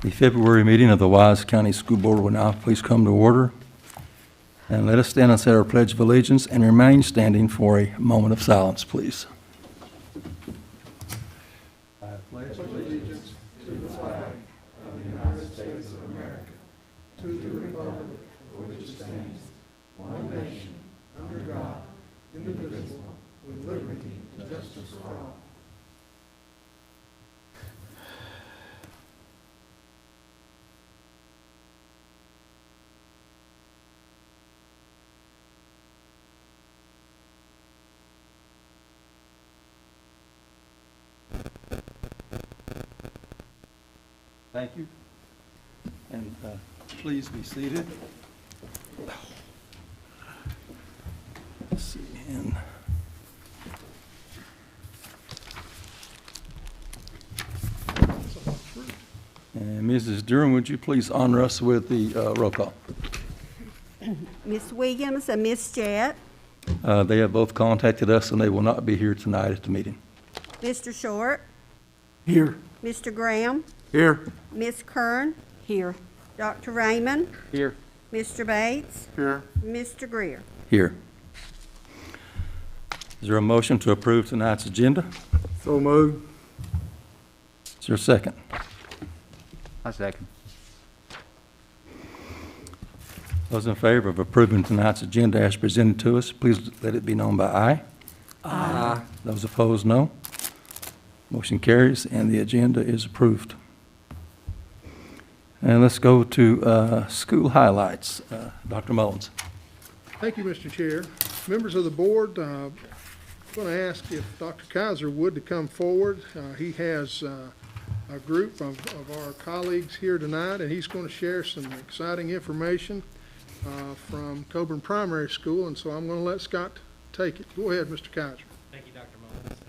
The February meeting of the Wise County School Board will now please come to order. And let us stand and say our Pledge of Allegiance and remain standing for a moment of silence, please. I pledge allegiance to the flag of the United States of America, to the republic for which it stands, one nation, under God, indivisible, with liberty and justice for all. Thank you. And please be seated. Let's see. And Mrs. Durham, would you please honor us with the roll call? Miss Williams and Miss Jett. They have both contacted us, and they will not be here tonight at the meeting. Mr. Short. Here. Mr. Graham. Here. Miss Kern. Here. Dr. Raymond. Here. Mr. Bates. Here. Mr. Greer. Here. Is there a motion to approve tonight's agenda? So moved. Is there a second? I second. Those in favor of approving tonight's agenda as presented to us, please let it be known by aye. Aye. Those opposed, no. Motion carries, and the agenda is approved. And let's go to school highlights. Dr. Mullins. Thank you, Mr. Chair. Members of the board, I'm going to ask if Dr. Kaiser would to come forward. He has a group of our colleagues here tonight, and he's going to share some exciting information from Coburn Primary School, and so I'm going to let Scott take it. Go ahead, Mr. Kaiser. Thank you, Dr. Mullins. And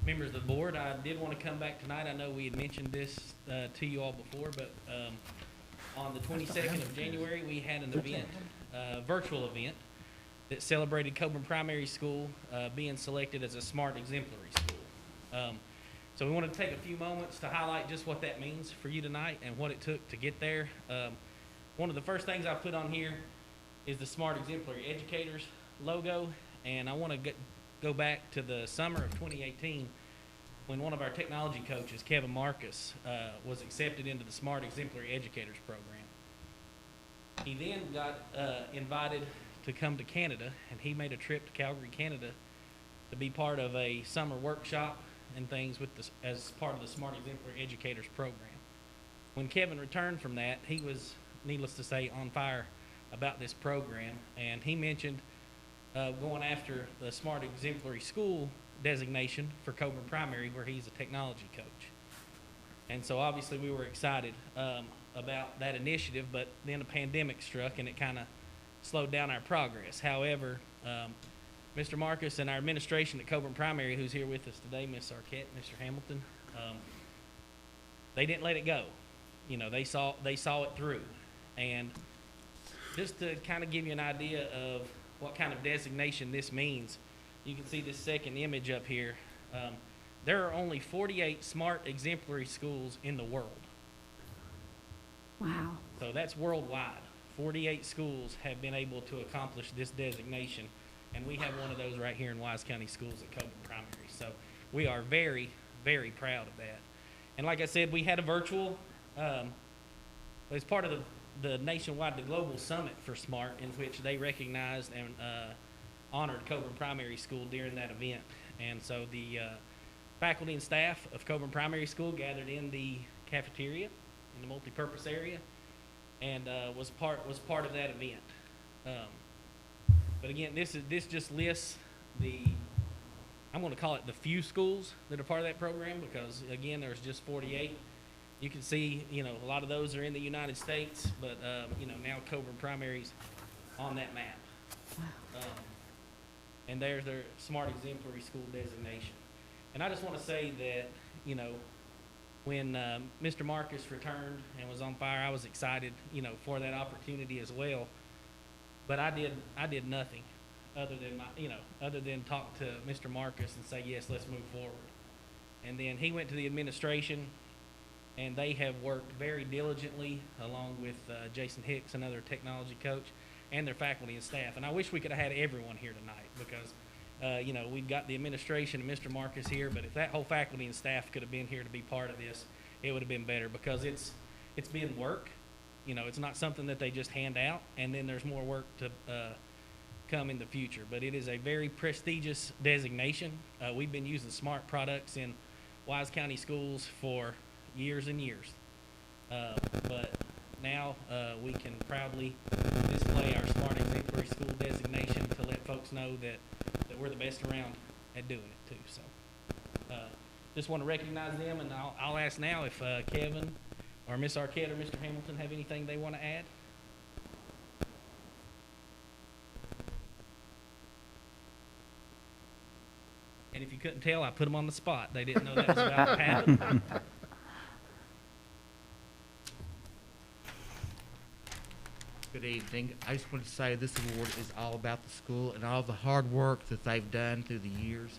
members of the board, I did want to come back tonight. I know we had mentioned this to you all before, but on the 22nd of January, we had an event, virtual event, that celebrated Coburn Primary School being selected as a smart exemplary school. So we wanted to take a few moments to highlight just what that means for you tonight and what it took to get there. One of the first things I put on here is the Smart Exemplary Educators logo, and I want to go back to the summer of 2018 when one of our technology coaches, Kevin Marcus, was accepted into the Smart Exemplary Educators program. He then got invited to come to Canada, and he made a trip to Calgary, Canada to be part of a summer workshop and things with this, as part of the Smart Exemplary Educators program. When Kevin returned from that, he was, needless to say, on fire about this program, and he mentioned going after the Smart Exemplary School designation for Coburn Primary, where he's a technology coach. And so obviously we were excited about that initiative, but then a pandemic struck and it kind of slowed down our progress. However, Mr. Marcus and our administration at Coburn Primary, who's here with us today, Ms. Arquette, Mr. Hamilton, they didn't let it go. You know, they saw it through. And just to kind of give you an idea of what kind of designation this means, you can see this second image up here. There are only 48 smart exemplary schools in the world. Wow. So that's worldwide. 48 schools have been able to accomplish this designation, and we have one of those right here in Wise County Schools at Coburn Primary. So we are very, very proud of that. And like I said, we had a virtual, as part of the nationwide, the Global Summit for SMART, in which they recognized and honored Coburn Primary School during that event. And so the faculty and staff of Coburn Primary School gathered in the cafeteria, in the multipurpose area, and was part of that event. But again, this just lists I'm going to call it the few schools that are part of that program, because again, there's just 48. You can see, you know, a lot of those are in the United States, but you know, now Coburn Primary's on that map. And there's their Smart Exemplary School designation. And I just want to say that, you know, when Mr. Marcus returned and was on fire, I was excited, you know, for that opportunity as well. But I did nothing other than talk to Mr. Marcus and say, yes, let's move forward. And then he went to the administration and they have worked very diligently along with Jason Hicks, another technology coach, and their faculty and staff. And I wish we could have had everyone here tonight because, you know, we've got the administration and Mr. Marcus here, but if that whole faculty and staff could have been here to be part of this, it would have been better because it's been work. You know, it's not something that they just hand out, and then there's more work to come in the future. But it is a very prestigious designation. We've been using SMART products in Wise County schools for years and years. But now we can proudly display our SMART exemplary school designation to let folks know that we're the best around at doing it too. So just want to recognize them, and I'll ask now if Kevin or Miss Arquette or Mr. Hamilton have anything they want to add. And if you couldn't tell, I put them on the spot. They didn't know that was about to happen. Good evening. I just wanted to say this award is all about the school and all the hard work that they've done through the years.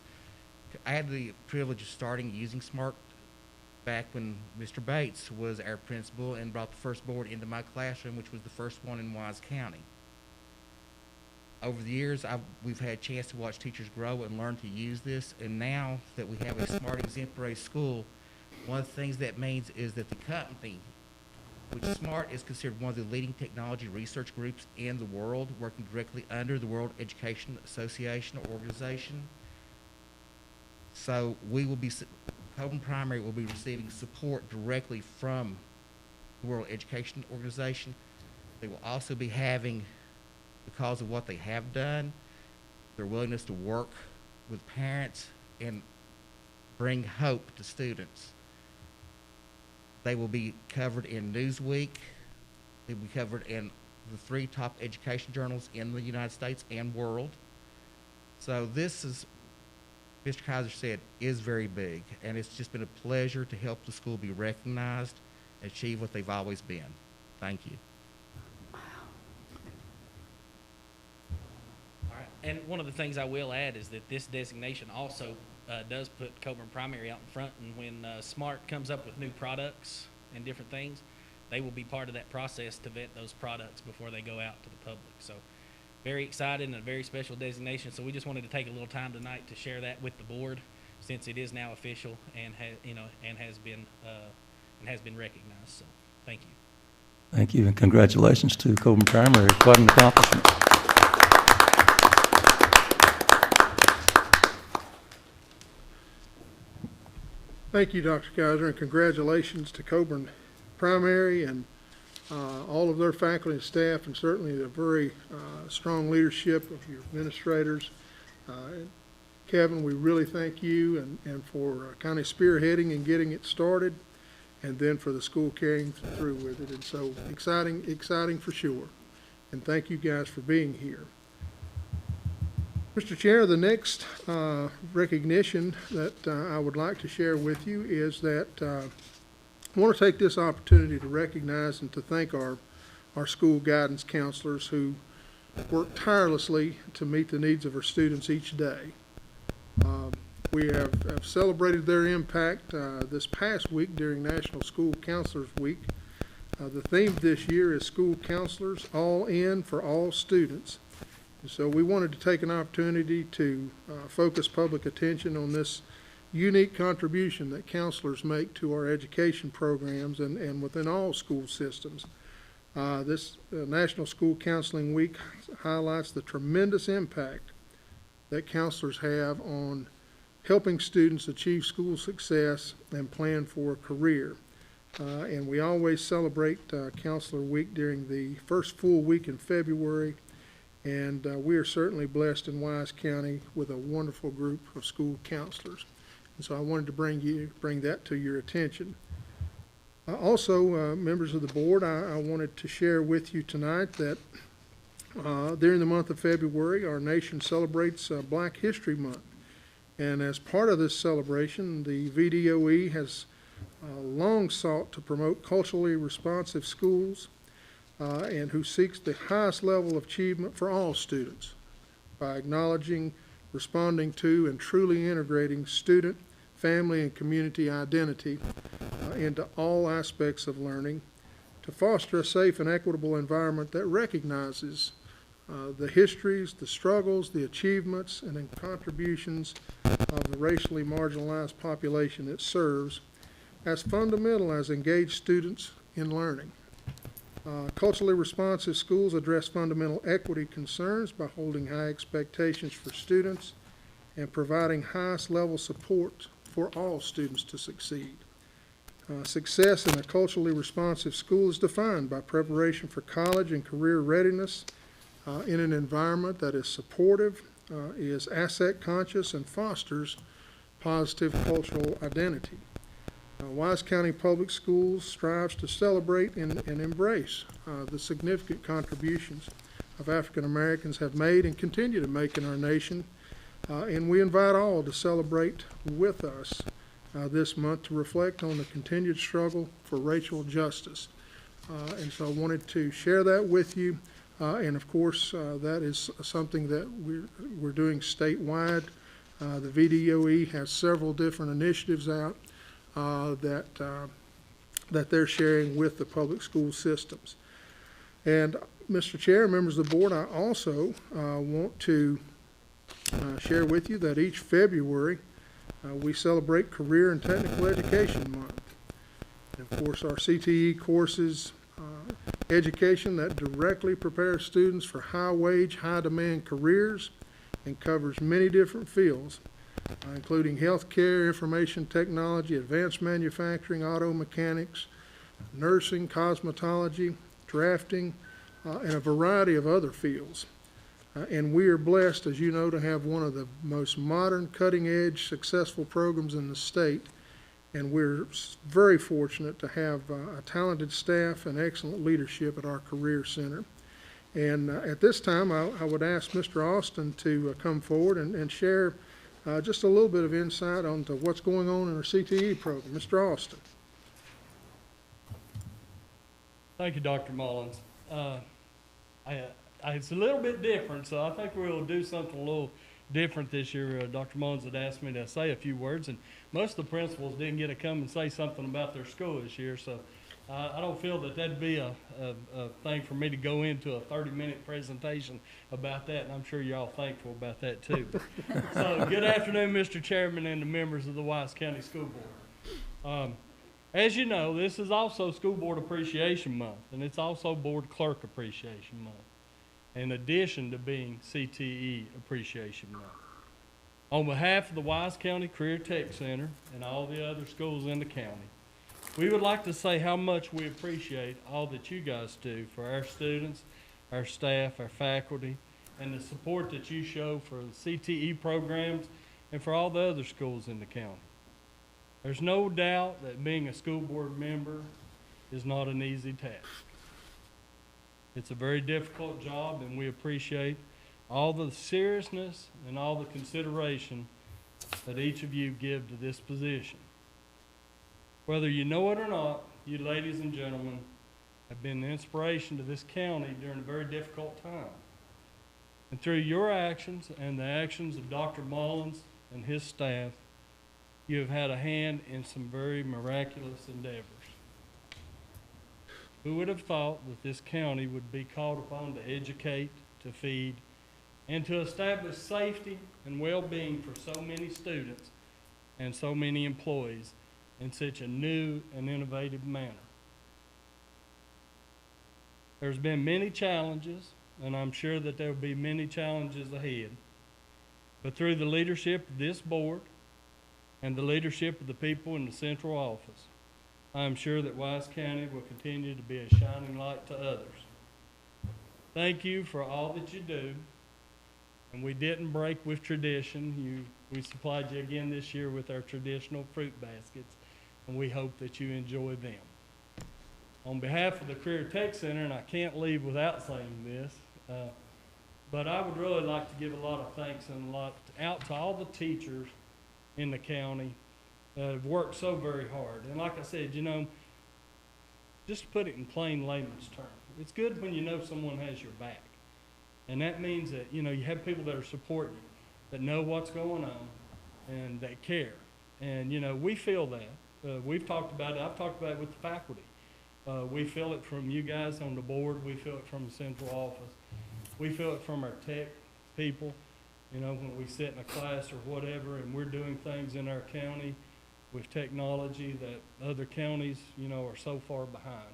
I had the privilege of starting using SMART back when Mr. Bates was our principal and brought the first board into my classroom, which was the first one in Wise County. Over the years, we've had a chance to watch teachers grow and learn to use this, and now that we have a SMART exemplary school, one of the things that means is that the company, which SMART is considered one of the leading technology research groups in the world, working directly under the World Education Association organization. So we will be, Coburn Primary will be receiving support directly from the World Education Organization. They will also be having, because of what they have done, their willingness to work with parents and bring hope to students. They will be covered in Newsweek. They will be covered in the 3 top education journals in the United States and world. So this is, Mr. Kaiser said, is very big, and it's just been a pleasure to help the school be recognized and achieve what they've always been. Thank you. All right. And one of the things I will add is that this designation also does put Coburn Primary out in front, and when SMART comes up with new products and different things, they will be part of that process to vet those products before they go out to the public. So very excited and a very special designation. So we just wanted to take a little time tonight to share that with the board, since it is now official and has been recognized. So thank you. Thank you, and congratulations to Coburn Primary. Quite an accomplishment. Thank you, Dr. Kaiser, and congratulations to Coburn Primary and all of their faculty and staff, and certainly the very strong leadership of your administrators. Kevin, we really thank you and for kind of spearheading and getting it started, and then for the school carrying through with it. And so exciting for sure. And thank you guys for being here. Mr. Chair, the next recognition that I would like to share with you is that I want to take this opportunity to recognize and to thank our school guidance counselors who work tirelessly to meet the needs of our students each day. We have celebrated their impact this past week during National School Counselors Week. The theme this year is School Counselors All In for All Students. So we wanted to take an opportunity to focus public attention on this unique contribution that counselors make to our education programs and within all school systems. This National School Counseling Week highlights the tremendous impact that counselors have on helping students achieve school success and plan for a career. And we always celebrate Counselor Week during the first full week in February. And we are certainly blessed in Wise County with a wonderful group of school counselors. And so I wanted to bring that to your attention. Also, members of the board, I wanted to share with you tonight that during the month of February, our nation celebrates Black History Month. And as part of this celebration, the VDOE has long sought to promote culturally responsive schools and who seeks the highest level of achievement for all students by acknowledging, responding to, and truly integrating student, family, and community identity into all aspects of learning, to foster a safe and equitable environment that recognizes the histories, the struggles, the achievements, and the contributions of the racially marginalized population it serves as fundamental as engaged students in learning. Culturally responsive schools address fundamental equity concerns by holding high expectations for students and providing highest level support for all students to succeed. Success in a culturally responsive school is defined by preparation for college and career readiness in an environment that is supportive, is asset conscious, and fosters positive cultural identity. Wise County Public Schools strives to celebrate and embrace the significant contributions of African Americans have made and continue to make in our nation, and we invite all to celebrate with us this month to reflect on the continued struggle for racial justice. And so I wanted to share that with you. And of course, that is something that we're doing statewide. The VDOE has several different initiatives out that they're sharing with the public school systems. And Mr. Chair, members of the board, I also want to share with you that each February we celebrate Career and Technical Education Month. And of course, our CTE courses, education that directly prepares students for high-wage, high-demand careers and covers many different fields, including healthcare, information technology, advanced manufacturing, auto mechanics, nursing, cosmetology, drafting, and a variety of other fields. And we are blessed, as you know, to have one of the most modern, cutting-edge, successful programs in the state. And we're very fortunate to have a talented staff and excellent leadership at our Career Center. And at this time, I would ask Mr. Austin to come forward and share just a little bit of insight onto what's going on in our CTE program. Mr. Austin. Thank you, Dr. Mullins. It's a little bit different, so I think we'll do something a little different this year. Dr. Mullins had asked me to say a few words, and most of the principals didn't get to come and say something about their school this year, so I don't feel that that'd be a thing for me to go into a 30-minute presentation about that, and I'm sure you're all thankful about that too. So good afternoon, Mr. Chairman and the members of the Wise County School Board. As you know, this is also School Board Appreciation Month, and it's also Board Clerk Appreciation Month, in addition to being CTE Appreciation Month. On behalf of the Wise County Career Tech Center and all the other schools in the county, we would like to say how much we appreciate all that you guys do for our students, our staff, our faculty, and the support that you show for the CTE programs and for all the other schools in the county. There's no doubt that being a school board member is not an easy task. It's a very difficult job, and we appreciate all the seriousness and all the consideration that each of you give to this position. Whether you know it or not, you ladies and gentlemen have been the inspiration to this county during a very difficult time. And through your actions and the actions of Dr. Mullins and his staff, you have had a hand in some very miraculous endeavors. Who would have thought that this county would be called upon to educate, to feed, and to establish safety and well-being for so many students and so many employees in such a new and innovative manner? There's been many challenges, and I'm sure that there will be many challenges ahead. But through the leadership of this board and the leadership of the people in the central office, I'm sure that Wise County will continue to be a shining light to others. Thank you for all that you do. And we didn't break with tradition. We supplied you again this year with our traditional fruit baskets, and we hope that you enjoy them. On behalf of the Career Tech Center, and I can't leave without saying this, but I would really like to give a lot of thanks and a lot out to all the teachers in the county that have worked so very hard. And like I said, you know, just to put it in plain layman's terms, it's good when you know someone has your back. And that means that, you know, you have people that are supporting you, that know what's going on, and that care. And, you know, we feel that. We've talked about it, I've talked about it with the faculty. We feel it from you guys on the board, we feel it from the central office, we feel it from our tech people, you know, when we sit in a class or whatever, and we're doing things in our county with technology that other counties, you know, are so far behind.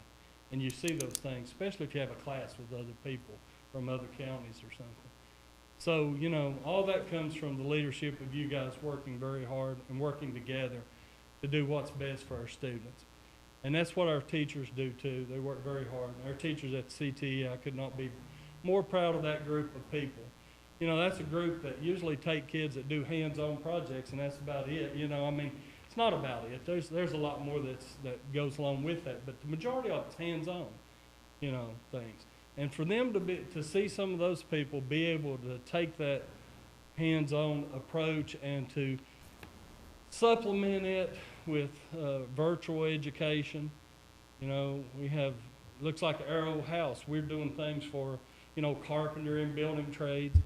And you see those things, especially if you have a class with other people from other counties or something. So, you know, all that comes from the leadership of you guys working very hard and working together to do what's best for our students. And that's what our teachers do too. They work very hard. Our teachers at CTE, I could not be more proud of that group of people. You know, that's a group that usually take kids that do hands-on projects, and that's about it. You know, I mean, it's not about it. There's a lot more that goes along with that, but the majority of it's hands-on, you know, things. And for them to see some of those people be able to take that hands-on approach and to supplement it with virtual education. You know, we have, looks like Arrow House. We're doing things for, you know, carpenter and building trades.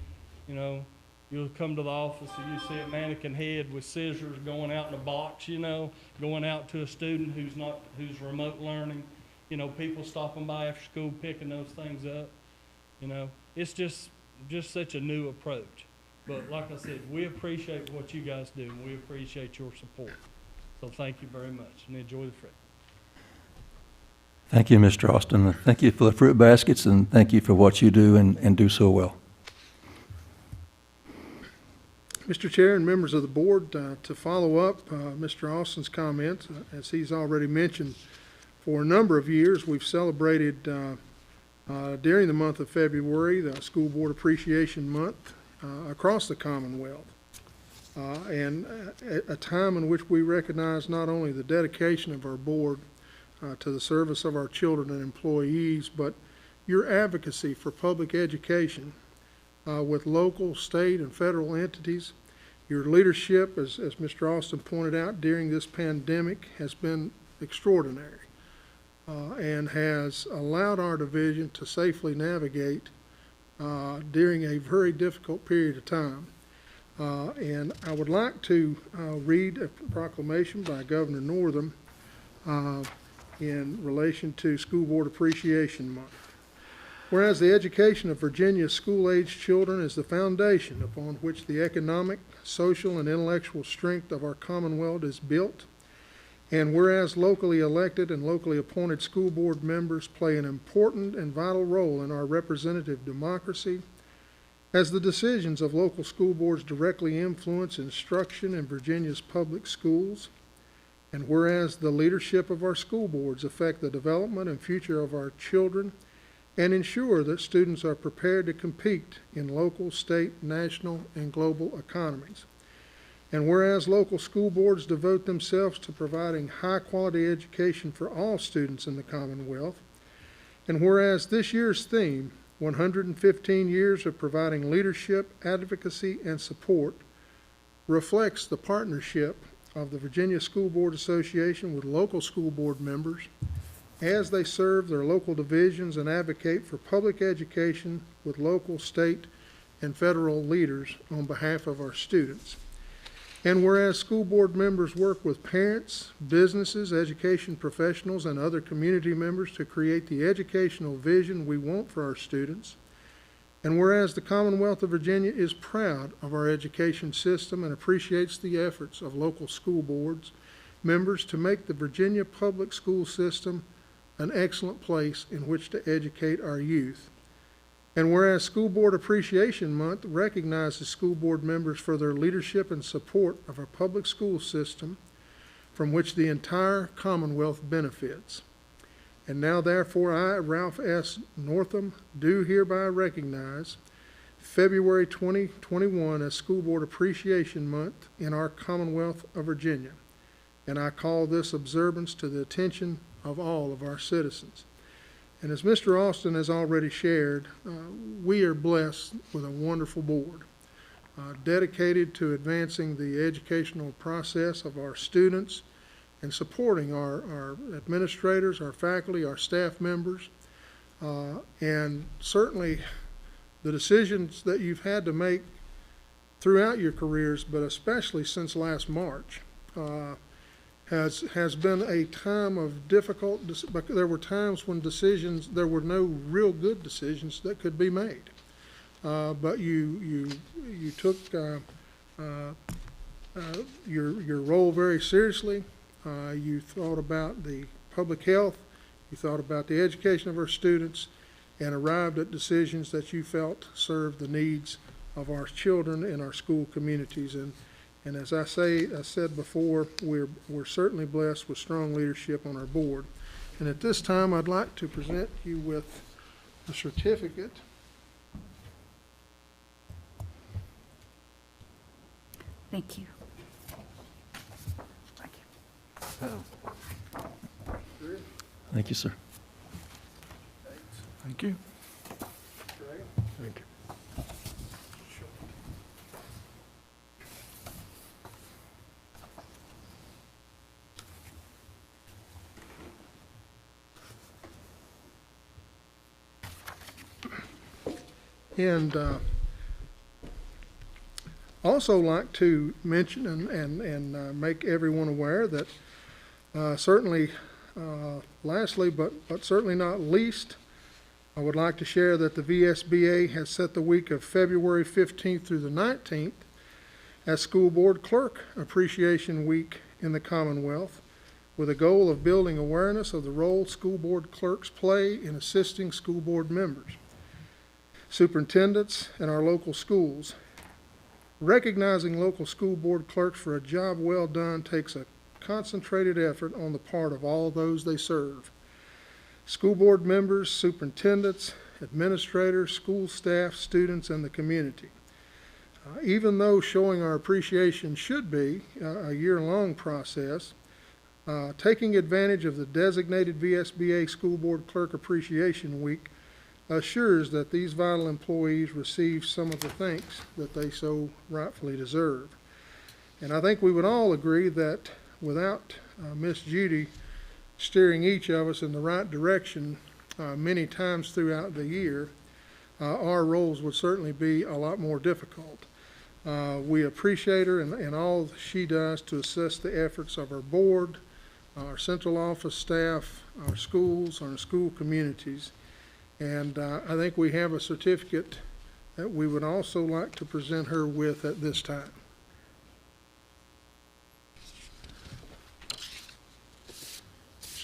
You know, you'll come to the office and you see a mannequin head with scissors going out in a box, you know, going out to a student who's remote learning. You know, people stopping by after school picking those things up. You know, it's just such a new approach. But like I said, we appreciate what you guys do, and we appreciate your support. So thank you very much, and enjoy the fruit. Thank you, Mr. Austin. Thank you for the fruit baskets, and thank you for what you do and do so well. Mr. Chair and members of the board, to follow up Mr. Austin's comments, as he's already mentioned, for a number of years we've celebrated during the month of February the School Board Appreciation Month across the Commonwealth. And a time in which we recognize not only the dedication of our board to the service of our children and employees, but your advocacy for public education with local, state, and federal entities. Your leadership, as Mr. Austin pointed out, during this pandemic has been extraordinary and has allowed our division to safely navigate during a very difficult period of time. And I would like to read a proclamation by Governor Northam in relation to School Board Appreciation Month. Whereas the education of Virginia's school-aged children is the foundation upon which the economic, social, and intellectual strength of our Commonwealth is built, and whereas locally elected and locally appointed school board members play an important and vital role in our representative democracy, as the decisions of local school boards directly influence instruction in Virginia's public schools, and whereas the leadership of our school boards affect the development and future of our children and ensure that students are prepared to compete in local, state, national, and global economies. And whereas local school boards devote themselves to providing high-quality education for all students in the Commonwealth, and whereas this year's theme, 115 years of providing leadership, advocacy, and support, reflects the partnership of the Virginia School Board Association with local school board members as they serve their local divisions and advocate for public education with local, state, and federal leaders on behalf of our students. And whereas school board members work with parents, businesses, education professionals, and other community members to create the educational vision we want for our students, and whereas the Commonwealth of Virginia is proud of our education system and appreciates the efforts of local school boards members to make the Virginia public school system an excellent place in which to educate our youth. And whereas School Board Appreciation Month recognizes school board members for their leadership and support of our public school system, from which the entire Commonwealth benefits. And now, therefore, I, Ralph S. Northam, do hereby recognize February 2021 as School Board Appreciation Month in our Commonwealth of Virginia. And I call this observance to the attention of all of our citizens. And as Mr. Austin has already shared, we are blessed with a wonderful board dedicated to advancing the educational process of our students and supporting our administrators, our faculty, our staff members, and certainly the decisions that you've had to make throughout your careers, but especially since last March, has been a time of difficult, but there were times when there were no real good decisions that could be made. But you took your role very seriously. You thought about the public health, you thought about the education of our students, and arrived at decisions that you felt served the needs of our children and our school communities. And as I said before, we're certainly blessed with strong leadership on our board. And at this time, I'd like to present you with a certificate. Thank you. Thank you. Thank you, sir. Thank you. Thank you. And also like to mention and make everyone aware that certainly, lastly, but certainly not least, I would like to share that the VSBA has set the week of February 15th through the 19th as School Board Clerk Appreciation Week in the Commonwealth, with a goal of building awareness of the role school board clerks play in assisting school board members, superintendents, and our local schools. Recognizing local school board clerks for a job well done takes a concentrated effort on the part of all those they serve. School board members, superintendents, administrators, school staff, students, and the community. Even though showing our appreciation should be a year-long process, taking advantage of the designated VSBA School Board Clerk Appreciation Week assures that these vital employees receive some of the thanks that they so rightfully deserve. And I think we would all agree that without Miss Judy steering each of us in the right direction many times throughout the year, our roles would certainly be a lot more difficult. We appreciate her and all she does to assist the efforts of our board, our central office staff, our schools, our school communities. And I think we have a certificate that we would also like to present her with at this time.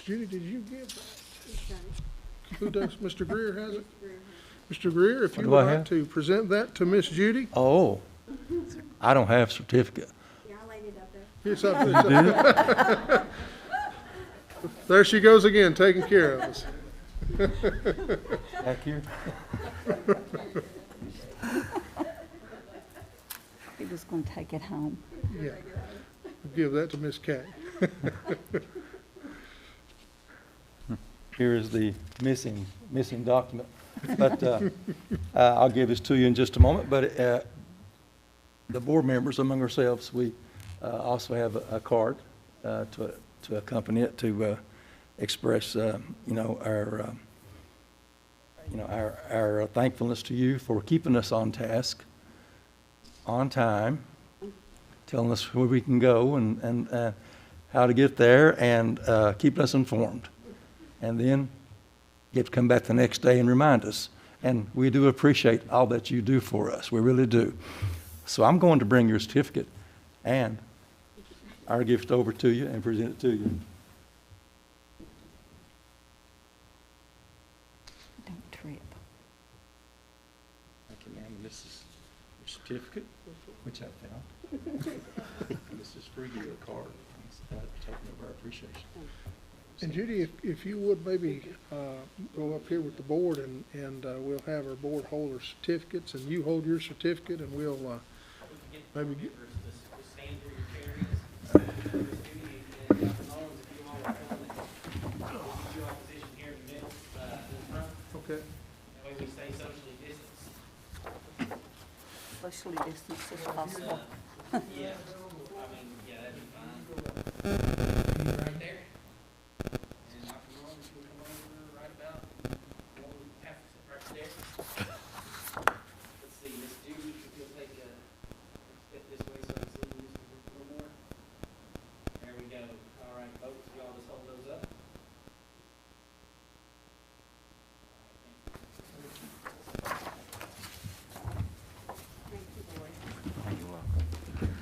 Judy, did you give that? Who does? Mr. Greer has it? Mr. Greer, if What you do I would like have? to present that to Miss Judy. Oh, I don't have a certificate. Yeah, I laid it up there. It's up there. There she goes again, taking care of us. Back here? He was going to take it home. Yeah. Give that to Miss Kay. Here is the missing document. But I'll give this to you in just a moment. But the board members, among ourselves, we also have a card to accompany it to express, our thankfulness to you for keeping us on task, on time, telling us where we can go and how to get there, and keeping us informed. And then get to come back the next day and remind us. And we do appreciate all that you do for us. We really do. So I'm going to bring your certificate and our gift over to you and present it to you. Don't trip. Thank you, ma'am. And this is your certificate, which I found. This is for you, a card. It's a token of our appreciation. And Judy, if you would maybe go up here with the board and we'll have our board hold our certificates and you hold your certificate and we'll maybe get. Stand where your chair is. And Dr. Mullins, if you all are coming, we'll get you all positioned here in the middle, in the front. Okay. That way we stay socially distanced. Socially distanced as possible. Yeah, that'd be fine. Right there. And Dr. Mullins, if you come over right about, right there. Let's see, Miss Judy, if you'll take a step this way so I can see you just a little more. There we go. All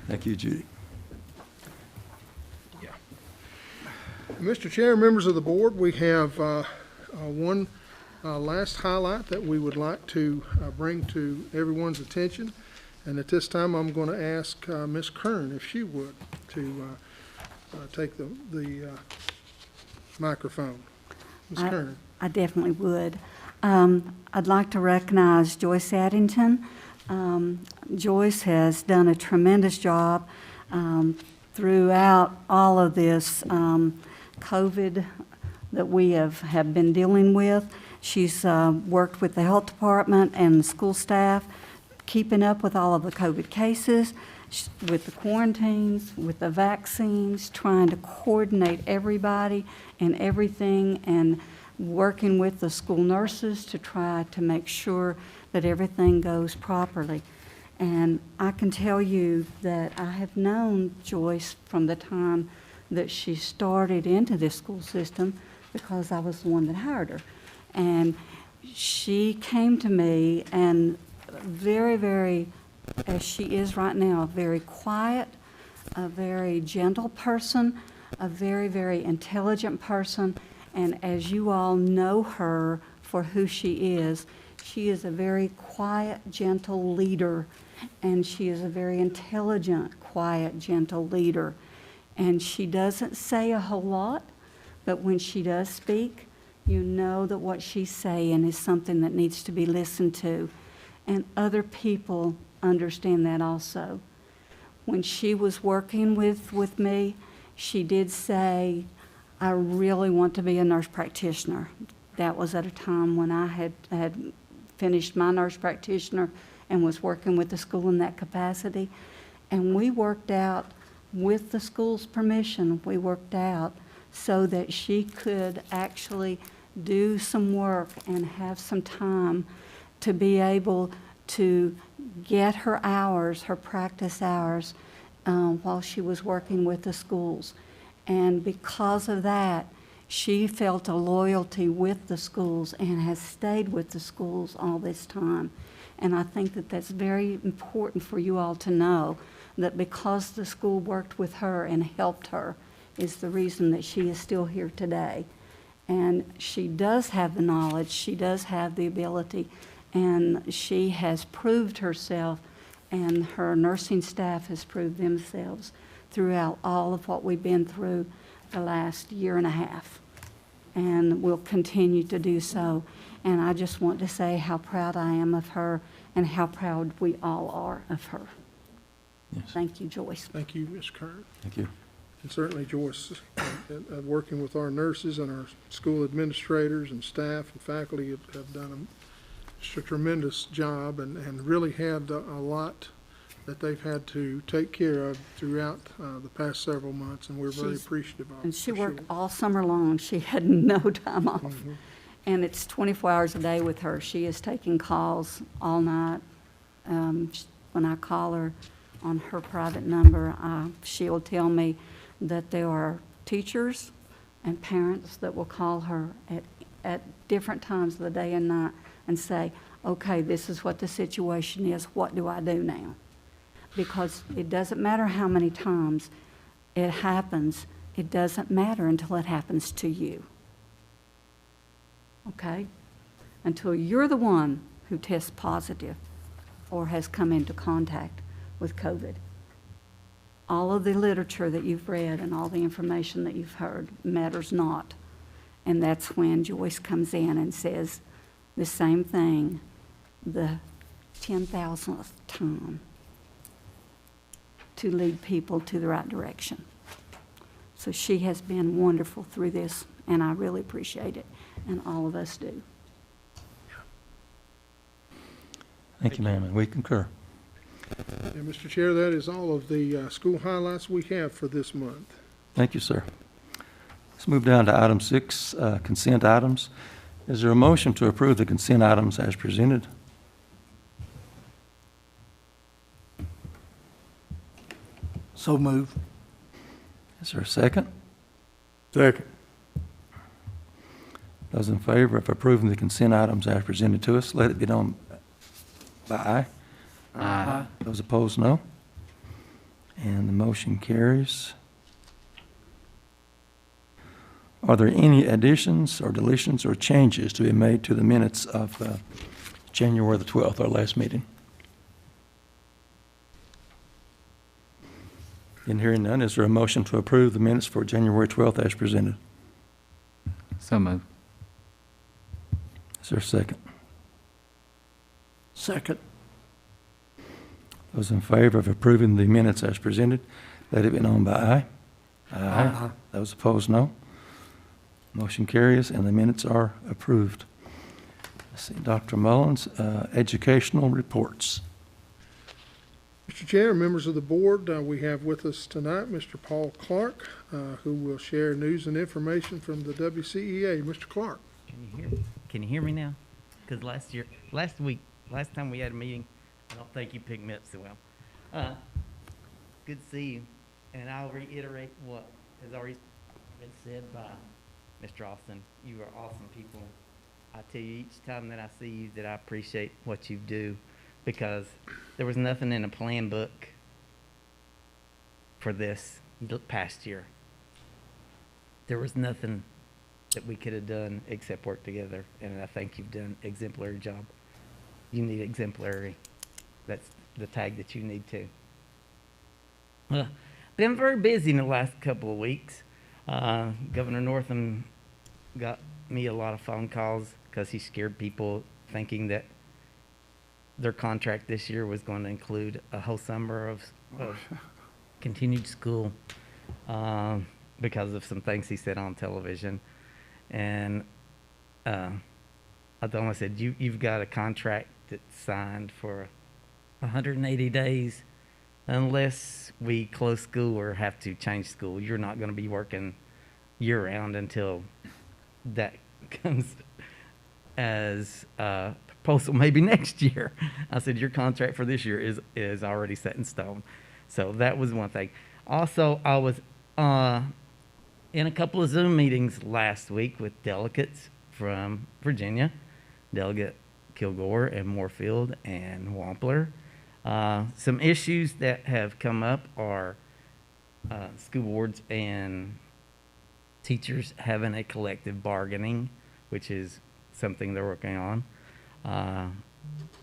Thank you, Judy. Mr. Chair, members of the board, we have one last highlight that we would like to bring to everyone's attention. And at this time, I'm going to ask Ms. Kern if she would to take the microphone. Ms. Kern. I definitely would. I'd like to recognize Joyce Addington. Joyce has done a tremendous job throughout all of this COVID that we have been dealing with. She's worked with the health department and the school staff, keeping up with all of the COVID cases, with the quarantines, with the vaccines, trying to coordinate everybody and everything, and working with the school nurses to try to make sure that everything goes properly. And I can tell you that I have known Joyce from the time that she started into this school system, because I was the one that hired her. And she came to me, and very, very, as she is right now, a very quiet, a very gentle person, a very, very intelligent person. And as you all know her for who she is a very quiet, gentle leader. And she is a very intelligent, quiet, gentle leader. And she doesn't say a whole lot, but when she does speak, you know that what she's saying is something that needs to be listened to. And other people understand that also. When she was working with me, she did say, I really want to be a nurse practitioner. That was at a time when I had finished my nurse practitioner and was working with the school in that capacity. And we worked out, with the school's permission, we worked out so that she could actually do some work and have some time to be able to get her hours, her practice hours, while she was working with the schools. And because of that, she felt a loyalty with the schools and has stayed with the schools all this time. And I think that that's very important for you all to know, that because the school worked with her and helped her is the reason that she is still here today. And she does have the knowledge, she does have the ability, and she has proved herself, and her nursing staff has proved themselves throughout all of what we've been through the last year and a half, and will continue to do so. And I just want to say how proud I am of her and how proud we all are of her. Yes. Thank you, Joyce. Thank you, Ms. Kern. Thank you. And certainly Joyce, working with our nurses and our school administrators and staff and faculty have done a tremendous job, and really had a lot that they've had to take care of throughout the past several months, and we're very appreciative of it. And she for worked sure. all summer long. She had no time off. Mhm. And it's 24 hours a day with her. She is taking calls all night. When I call her on her private number, she'll tell me that there are teachers and parents that will call her at different times of the day and night and say, okay, this is what the situation is. What do I do now? Because it doesn't matter how many times it happens. It doesn't matter until it happens to you. Okay? Until you're the one who tests positive or has come into contact with COVID. All of the literature that you've read and all the information that you've heard matters not. And that's when Joyce comes in and says the same thing the 10,000th time to lead people to the right direction. So she has been wonderful through this, and I really appreciate it, and all of us do. Thank you, ma'am, and we concur. And Mr. Chair, that is all of the school highlights we have for this month. Thank you, sir. Let's move down to item 6, consent items. Is there a motion to approve the consent items as presented? So move. Is there a second? Second. Those in favor of approving the consent items as presented to us, let it be known by aye. Aye. Those opposed, no. And the motion carries. Are there any additions or deletions or changes to be made to the minutes of January the 12th, our last meeting? In hearing none, is there a motion to approve the minutes for January 12th as presented? So moved. Is there a second? Second. Those in favor of approving the minutes as presented, let it be known by aye. Aye. Those opposed, no. Motion carries and the minutes are approved. Let's see, Dr. Mullins, educational reports. Mr. Chair, members of the board, we have with us tonight Mr. Paul Clark, who will share news and information from the WCEA. Mr. Clark. Can you hear me now? Because last time we had a meeting, I don't think you picked me up so well. Good to see you, and I'll reiterate what has already been said by Mr. Austin. You are awesome people. I tell you each time that I see you that I appreciate what you do, because there was nothing in a plan book for this past year. There was nothing that we could have done except work together, and I think you've done an exemplary job. You need exemplary. That's the tag that you need too. Been very busy in the last couple of weeks. Governor Northam got me a lot of phone calls because he scared people thinking that their contract this year was going to include a whole summer of continued school because of some things he said on television. And I told him, I said, you've got a contract that's signed for 180 days. Unless we close school or have to change school, you're not going to be working year-round until that comes as a proposal maybe next year. I said, your contract for this year is already set in stone. So that was one thing. Also, I was in a couple of Zoom meetings last week with delegates from Virginia, Delegate Kilgore and Moorfield and Wampler. Some issues that have come up are school boards and teachers having a collective bargaining, which is something they're working on,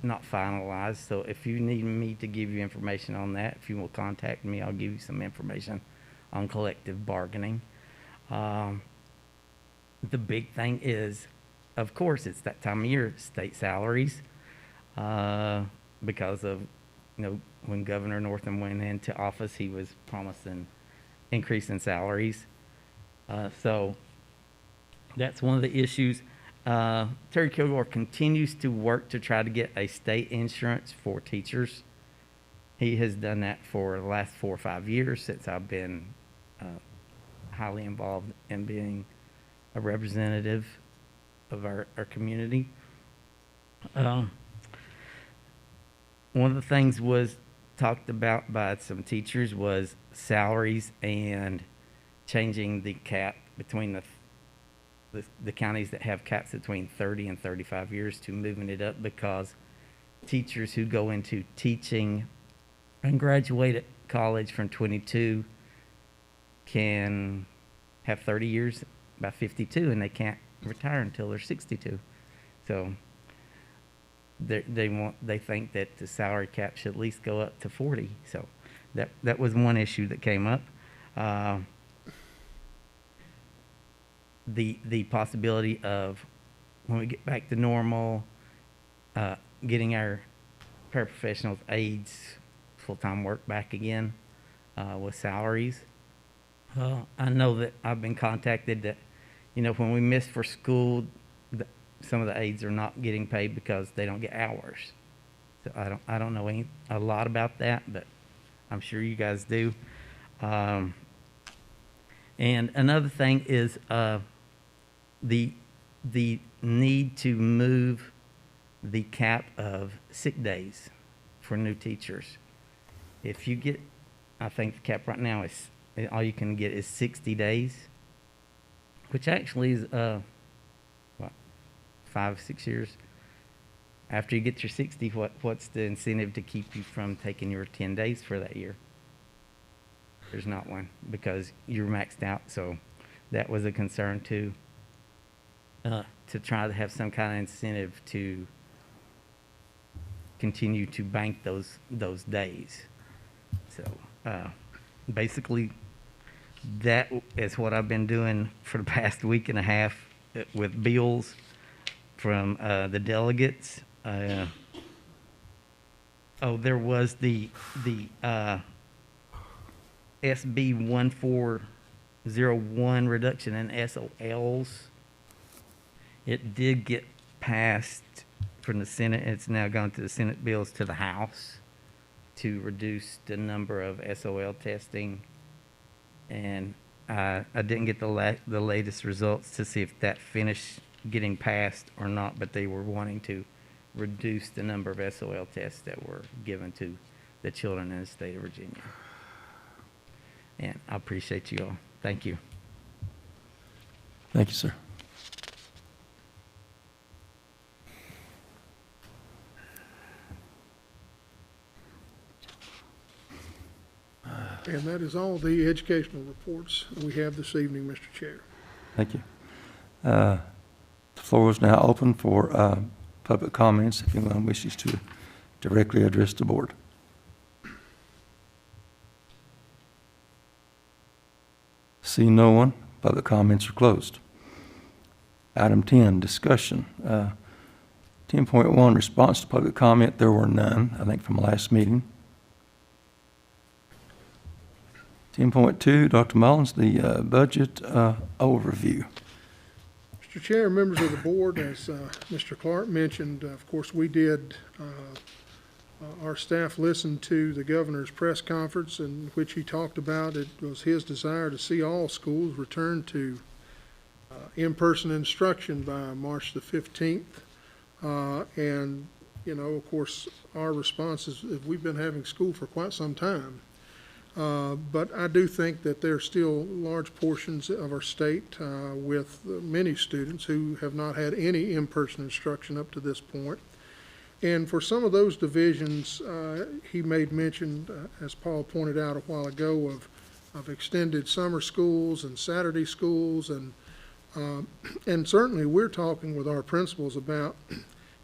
not finalized. So if you need me to give you information on that, if you will contact me, I'll give you some information on collective bargaining. The big thing is, of course, it's that time of year, state salaries, because of, when Governor Northam went into office, he was promising increase in salaries. So that's one of the issues. Terry Kilgore continues to work to try to get a state insurance for teachers. He has done that for the last 4 or 5 years since I've been highly involved in being a representative of our community. One of the things was talked about by some teachers was salaries and changing the cap between the counties that have caps between 30 and 35 years to moving it up, because teachers who go into teaching and graduate at college from 22 can have 30 years by 52, and they can't retire until they're 62. So they think that the salary cap should at least go up to 40. So that was one issue that came up. The possibility of, when we get back to normal, getting our paraprofessionals, aides, full-time work back again with salaries. I know that I've been contacted that, when we miss for school, some of the aides are not getting paid because they don't get hours. So I don't know a lot about that, but I'm sure you guys do. And another thing is the need to move the cap of sick days for new teachers. If you get, I think the cap right now is, all you can get is 60 days, which actually is 5 or 6 years. After you get your 60, what's the incentive to keep you from taking your 10 days for that year? there's not one because you're maxed out. So that was a concern too, to try to have some kind of incentive to continue to bank those days. So basically, that is what I've been doing for the past week and a half with bills from the delegates. There was the SB 1401 reduction in SOLs. It did get passed from the Senate. It's now gone to the Senate bills to the House to reduce the number of SOL testing. And I didn't get the latest results to see if that finished getting passed or not, but they were wanting to reduce the number of SOL tests that were given to the children in the state of Virginia. And I appreciate you all. Thank you. Thank you, sir. And that is all the educational reports we have this evening, Mr. Chair. Thank you. The floor is now open for public comments if anyone wishes to directly address the board. See no one, public comments are closed. Item 10, discussion. 10.1, response to public comment. There were none, I think, from last meeting. 10.2, Dr. Mullins, the budget overview. Mr. Chair, members of the board, as Mr. Clark mentioned, of course, we did, our staff listened to the governor's press conference in which he talked about it was his desire to see all schools return to in-person instruction by March the 15th. And, you know, of course, our response is we've been having school for quite some time. But I do think that there are still large portions of our state with many students who have not had any in-person instruction up to this point. And for some of those divisions, he made mention, as Paul pointed out a while ago, of extended summer schools and Saturday schools. And certainly we're talking with our principals about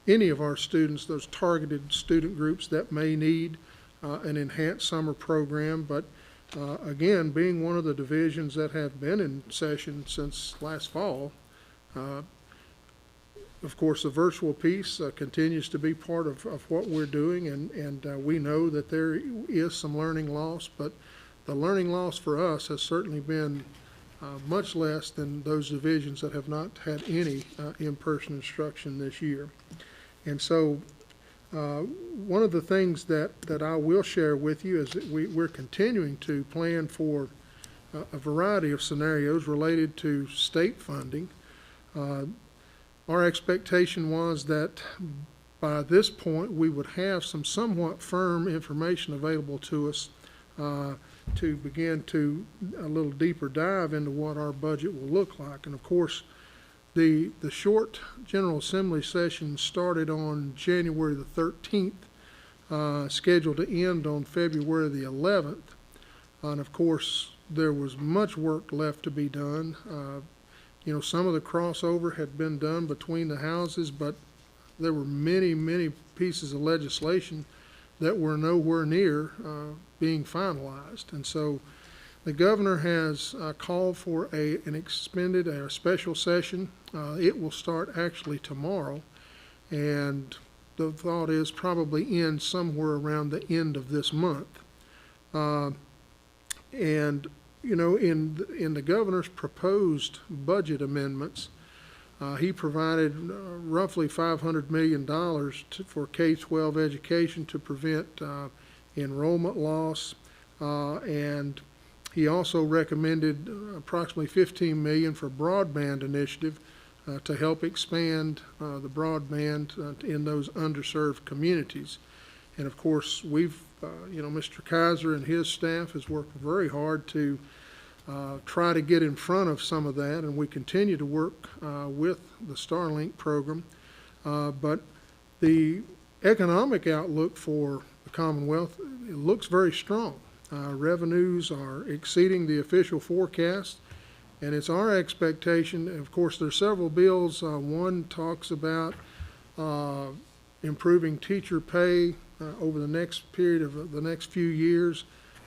any of our students, those targeted student groups that may need an enhanced summer program, but again, being one of the divisions that have been in session since last fall, of course, the virtual piece continues to be part of what we're doing, and we know that there is some learning loss, but the learning loss for us has certainly been much less than those divisions that have not had any in-person instruction this year. And so one of the things that I will share with you is that we're continuing to plan for a variety of scenarios related to state funding. Our expectation was that by this point we would have some somewhat firm information available to us to begin to a little deeper dive into what our budget will look like. And of course, the short General Assembly session started on January the 13th, scheduled to end on February the 11th. And of course, there was much work left to be done. You know, some of the crossover had been done between the houses, but there were many, many pieces of legislation that were nowhere near being finalized. And so the governor has called for a special session. It will start actually tomorrow, and the thought is probably end somewhere around the end of this month. And you know, in the governor's proposed budget amendments, he provided roughly $500 million for K-12 education to prevent enrollment loss, and he also recommended approximately $15 million for broadband initiative to help expand the broadband in those underserved communities. And of course, we've, you know, Mr. Kaiser and his staff has worked very hard to try to get in front of some of that, and we continue to work with the Starlink program. But the economic outlook for the Commonwealth, it looks very strong. Revenues are exceeding the official forecast, and it's our expectation, of course, there's several bills. One talks about improving teacher pay over the next period of the next few years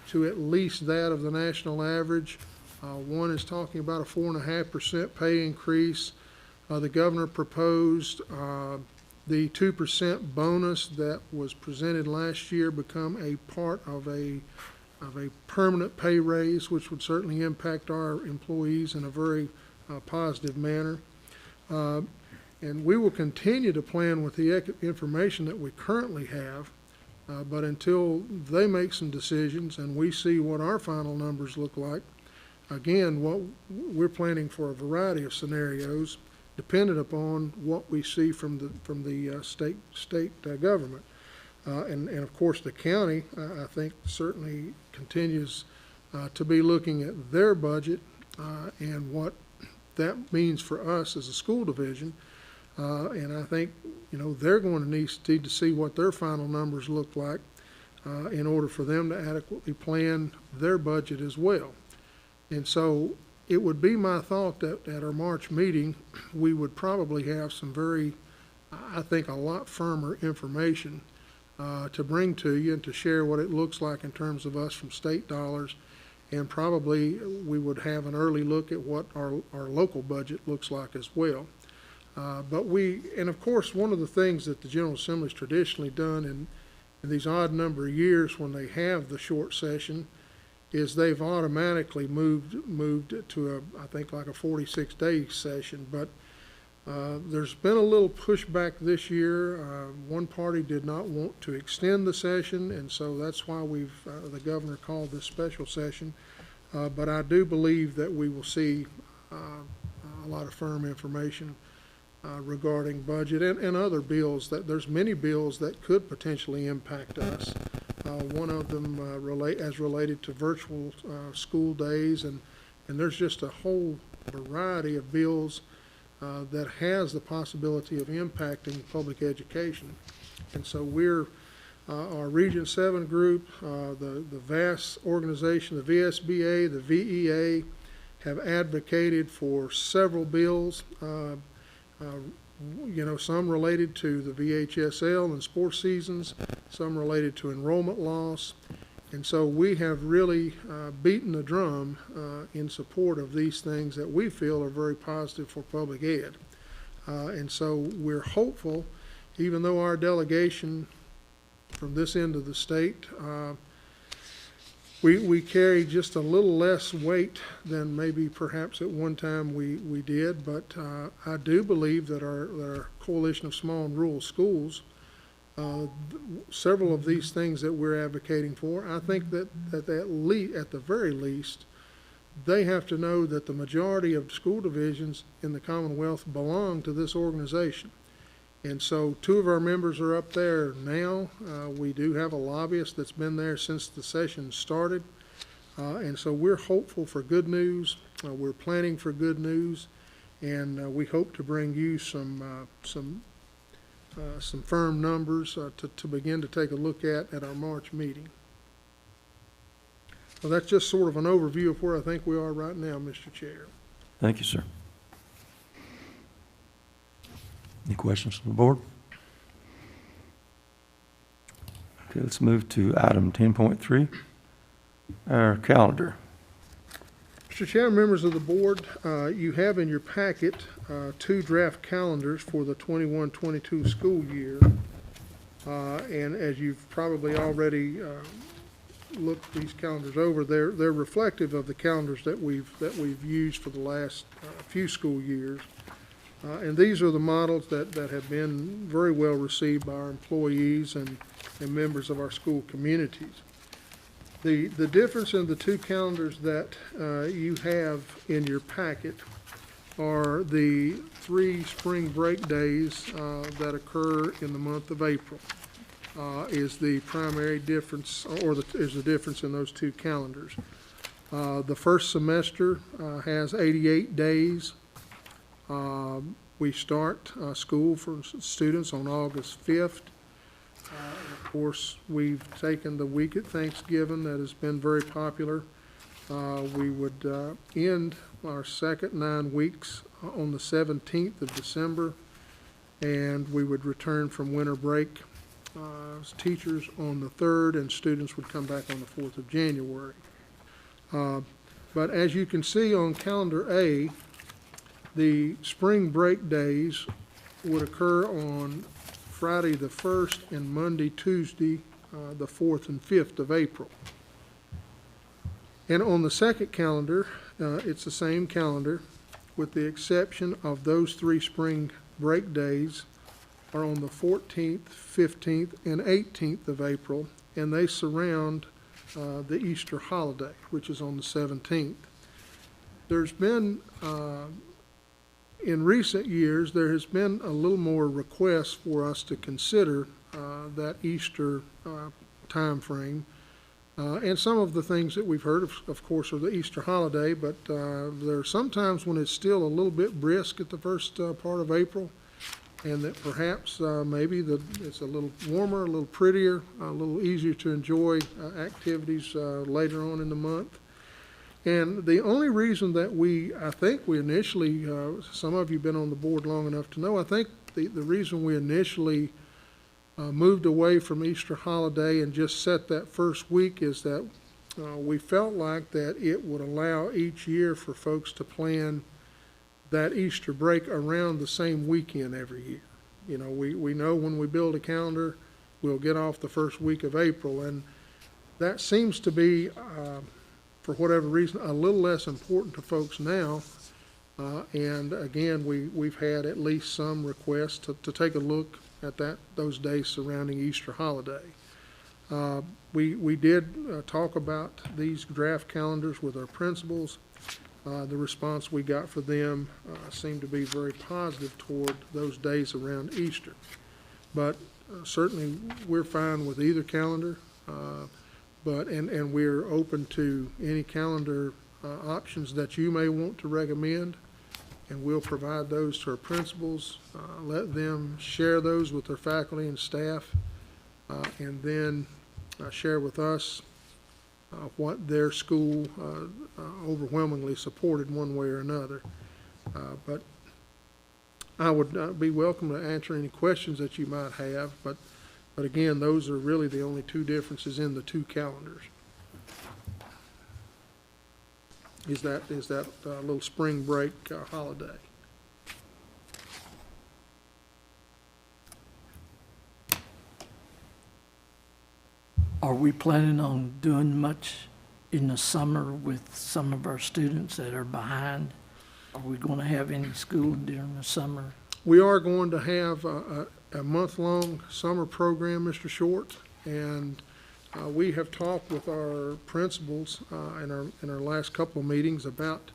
to at least that of the national average. One is talking about a 4.5% pay increase. The governor proposed the 2% bonus that was presented last year become a part of a permanent pay raise, which would certainly impact our employees in a very positive manner. And we will continue to plan with the information that we currently have, but until they make some decisions and we see what our final numbers look like, again, what we're planning for a variety of scenarios dependent upon what we see from the state government. And of course, the county, I think, certainly continues to be looking at their budget and what that means for us as a school division. And I think, they're going to need to see what their final numbers look like in order for them to adequately plan their budget as well. And so it would be my thought that at our March meeting, we would probably have some I think, a lot firmer information to bring to you and to share what it looks like in terms of us from state dollars. And probably we would have an early look at what our local budget looks like as well. And of course, one of the things that the General Assembly's traditionally done in these odd number of years when they have the short session is they've automatically moved to I think like a 46-day session. But there's been a little pushback this year. One party did not want to extend the session, and so that's why the governor called this special session. But I do believe that we will see a lot of firm information regarding budget and other bills. That there's many bills that could potentially impact us. One of them related to virtual school days, and there's just a whole variety of bills that has the possibility of impacting public education. And so our Region 7 group, the VAS organization, the VSBA, the VEA, have advocated for several bills, some related to the VHSL and sports seasons, some related to enrollment loss. And so we have really beaten the drum in support of these things that we feel are very positive for public ed. And so we're hopeful, even though our delegation from this end of the state, we carry just a little less weight than maybe perhaps at one time we did, but I do believe that our Coalition of Small and Rural Schools, several of these things that we're advocating for, I think that at the very least, they have to know that the majority of school divisions in the Commonwealth belong to this organization. And so 2 of our members are up there now. We do have a lobbyist that's been there since the session started. And so we're hopeful for good news. We're planning for good news. And we hope to bring you some firm numbers to begin to take a look at our March meeting. Well, that's just sort of an overview of where I think we are right now, Mr. Chair. Thank you, sir. Any questions from the board? Okay, let's move to item 10.3, our calendar. Mr. Chair, members of the board, you have in your packet 2 draft calendars for the 21-22 school year. And as you've probably already looked these calendars over, they're reflective of the calendars that we've used for the last few school years. And these are the models that have been very well received by our employees and members of our school communities. The difference in the 2 calendars that you have in your packet are the 3 spring break days that occur in the month of April. Is the primary difference, is the difference in those 2 calendars. The first semester has 88 days. We start school for students on August 5th. Of course, we've taken the week at Thanksgiving that has been very popular. We would end our second 9 weeks on the 17th of December, and we would return from winter break as teachers on the 3rd, and students would come back on the 4th of January. But as you can see on calendar A, the spring break days would occur on Friday the 1st and Monday, Tuesday, the 4th and 5th of April. And on the second calendar, it's the same calendar, with the exception of those 3 spring break days are on the 14th, 15th, and 18th of April, and they surround the Easter holiday, which is on the 17th. There's been, in recent years, there has been a little more request for us to consider that Easter time frame. And some of the things that we've heard, of course, are the Easter holiday, but there are sometimes when it's still a little bit brisk at the first part of April, and that perhaps maybe it's a little warmer, a little prettier, a little easier to enjoy activities later on in the month. And the only reason that I think we initially, some of you have been on the board long enough to know, I think the reason we initially moved away from Easter holiday and just set that first week is that we felt like that it would allow each year for folks to plan that Easter break around the same weekend every year. You know, we know when we build a calendar, we'll get off the first week of April, and that seems to be, for whatever reason, a little less important to folks now. And again, we've had at least some requests to take a look at those days surrounding Easter holiday. We did talk about these draft calendars with our principals. The response we got for them seemed to be very positive toward those days around Easter. But certainly we're fine with either calendar, and we're open to any calendar options that you may want to recommend, and we'll provide those to our principals, let them share those with their faculty and staff, and then share with us what their school overwhelmingly supported one way or another. But I would be welcome to answer any questions that you might have, but again, those are really the only 2 differences in the 2 calendars. Is that little spring break holiday. Are we planning on doing much in the summer with some of our students that are behind? Are we going to have any school during the summer? We are going to have a month-long summer program, Mr. Short, and we have talked with our principals in our last couple of meetings about,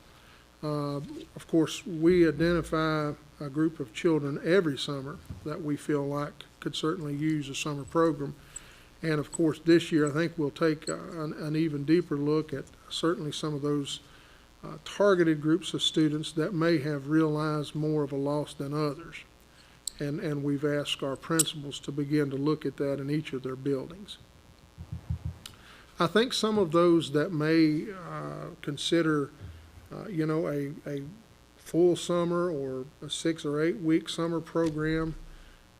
of course, we identify a group of children every summer that we feel like could certainly use a summer program. And of course, this year, I think we'll take an even deeper look at certainly some of those targeted groups of students that may have realized more of a loss than others. And we've asked our principals to begin to look at that in each of their buildings. I think some of those that may consider, a full summer or a 6 or 8 week summer program,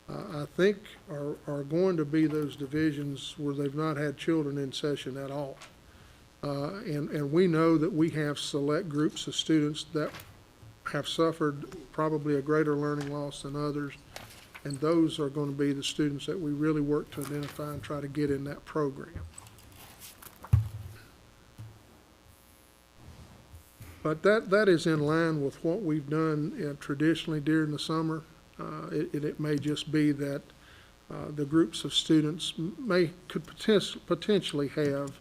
I think are going to be those divisions where they've not had children in session at all. And we know that we have select groups of students that have suffered probably a greater learning loss than others, and those are going to be the students that we really work to identify and try to get in that program. But that is in line with what we've done traditionally during the summer. It may just be that the groups of students could potentially have,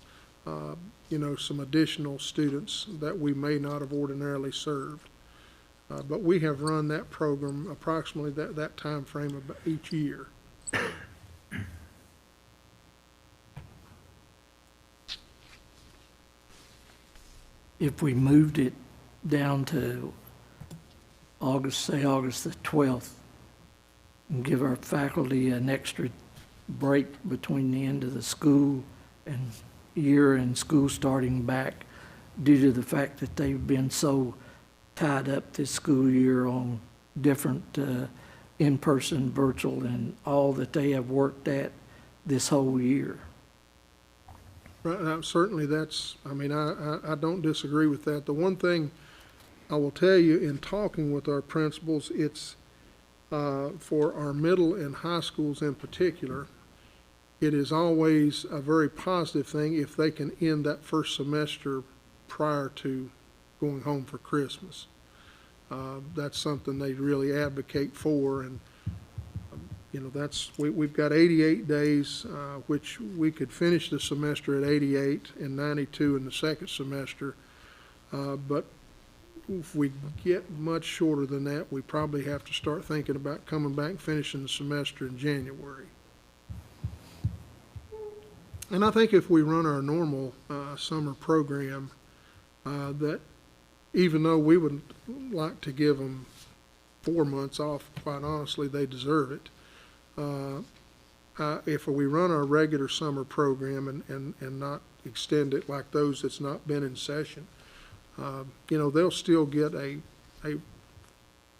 some additional students that we may not have ordinarily served. But we have run that program approximately that time frame of each year. If we moved it down to August the 12th, and give our faculty an extra break between the end of the school and year and school starting back due to the fact that they've been so tied up this school year on different in-person, virtual, and all that they have worked at this whole year. Right, certainly that's, I mean, I don't disagree with that. The one thing I will tell you in talking with our principals, it's for our middle and high schools in particular, it is always a very positive thing if they can end that first semester prior to going home for Christmas. That's something they really advocate for, and you know, that's, we've got 88 days, which we could finish the semester at 88 and 92 in the second semester. But if we get much shorter than that, we probably have to start thinking about coming back and finishing the semester in January. And I think if we run our normal summer program, that even though we would like to give them 4 months off, quite honestly, they deserve it. If we run our regular summer program and not extend it like those that's not been in session, you know, they'll still get a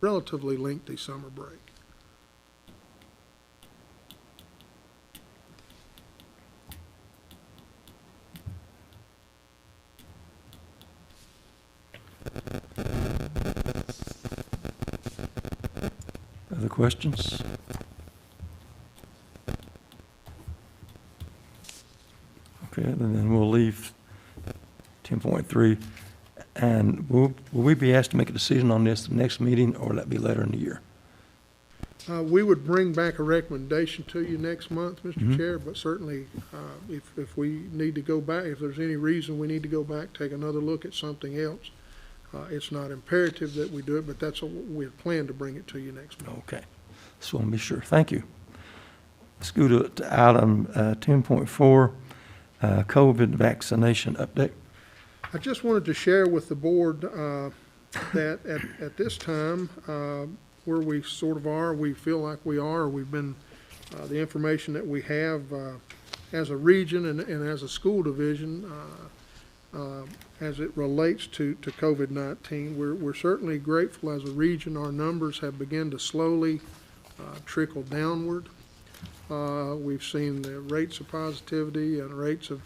relatively lengthy summer break. Other questions? Okay, then we'll leave 10.3. And will we be asked to make a decision on this next meeting, or will that be later in the year? We would bring back a recommendation to you next month, Mr. Chair, but certainly if we need to go back, if there's any reason we need to go back, take another look at something else, it's not imperative that we do it, but that's what we had planned to bring it to you next month. Okay, just want to be sure. Thank you. Let's go to item 10.4, COVID vaccination update. I just wanted to share with the board that at this time, where we sort of are, we feel like we are, we've been, the information that we have as a region and as a school division, as it relates to COVID-19, we're certainly grateful as a region. Our numbers have begun to slowly trickle downward. We've seen the rates of positivity and rates of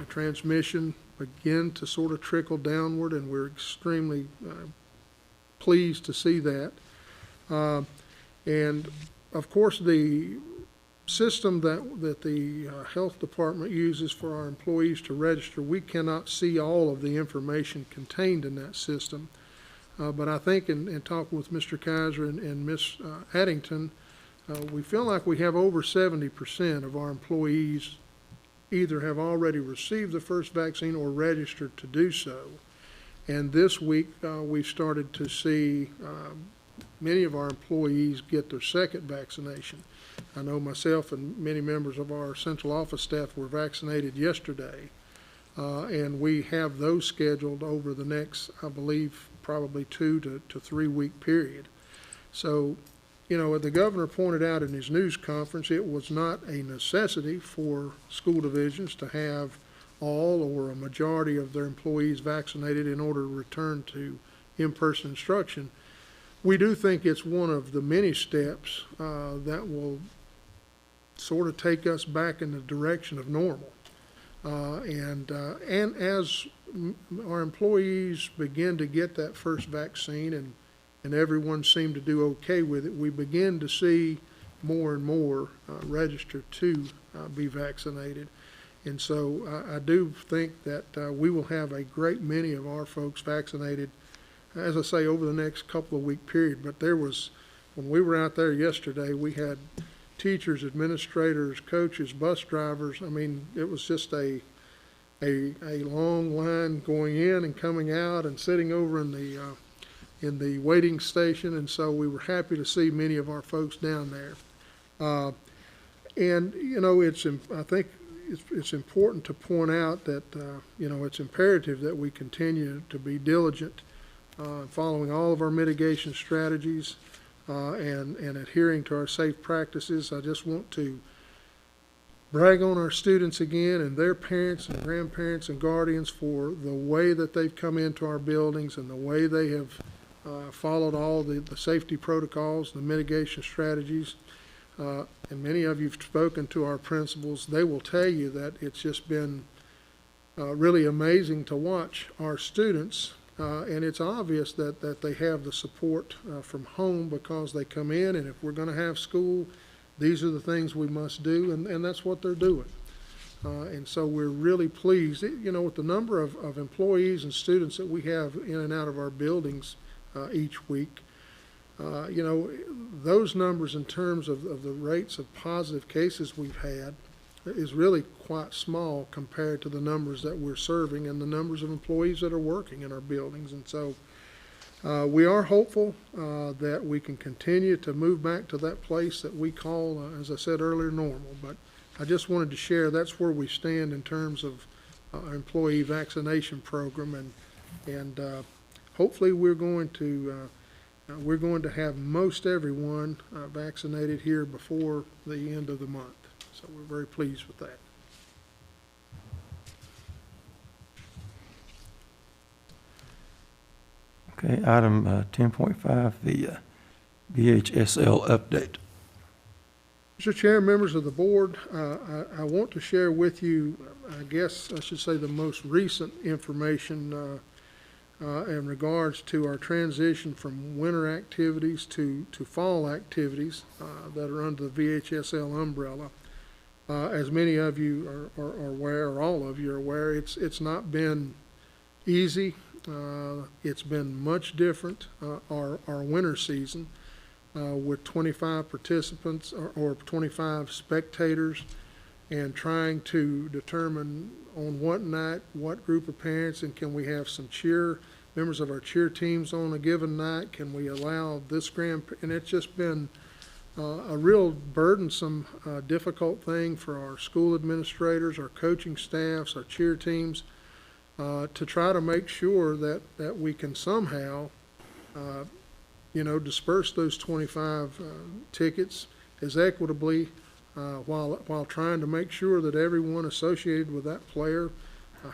transmission begin to sort of trickle downward, and we're extremely pleased to see that. And of course, the system that the health department uses for our employees to register, we cannot see all of the information contained in that system. But I think in talking with Mr. Kaiser and Ms. Addington, we feel like we have over 70% of our employees either have already received the first vaccine or registered to do so. And this week, we've started to see many of our employees get their second vaccination. I know myself and many members of our central office staff were vaccinated yesterday, and we have those scheduled over the next, I believe, probably 2 to 3 week period. So, you know, the governor pointed out in his news conference, it was not a necessity for school divisions to have all or a majority of their employees vaccinated in order to return to in-person instruction. We do think it's one of the many steps that will sort of take us back in the direction of normal. And as our employees begin to get that first vaccine and everyone seemed to do okay with it, we begin to see more and more register to be vaccinated. And so I do think that we will have a great many of our folks vaccinated, as I say, over the next couple of week period. But there was, when we were out there yesterday, we had teachers, administrators, coaches, bus drivers. I mean, it was just a long line going in and coming out and sitting over in the waiting station. And so we were happy to see many of our folks down there. And, you know, I think it's important to point out that, you know, it's imperative that we continue to be diligent following all of our mitigation strategies. and adhering to our safe practices. I just want to brag on our students again and their parents and grandparents and guardians for the way that they've come into our buildings and the way they have followed all the safety protocols, the mitigation strategies. And many of you have spoken to our principals. They will tell you that it's just been really amazing to watch our students. And it's obvious that they have the support from home because they come in, and if we're going to have school, these are the things we must do, and that's what they're doing. And so we're really pleased, with the number of employees and students that we have in and out of our buildings each week. Those numbers in terms of the rates of positive cases we've had is really quite small compared to the numbers that we're serving and the numbers of employees that are working in our buildings. And so we are hopeful that we can continue to move back to that place that we call, as I said earlier, normal. But I just wanted to share that's where we stand in terms of our employee vaccination program, and hopefully we're going to have most everyone vaccinated here before the end of the month. So we're very pleased with that. Okay, item 10.5, the VHSL update. Mr. Chair, members of the board, I want to share with you, I guess I should say, the most recent information in regards to our transition from winter activities to fall activities that are under the VHSL umbrella. As many of you are aware, or all of you are aware, it's not been easy. It's been much different, our winter season, with 25 participants or 25 spectators, and trying to determine on what night, what group of parents, and can we have some members of our cheer teams on a given night? Can we allow this and it's just been a real burdensome, difficult thing for our school administrators, our coaching staffs, our cheer teams, to try to make sure that we can somehow, disperse those 25 tickets as equitably while trying to make sure that everyone associated with that player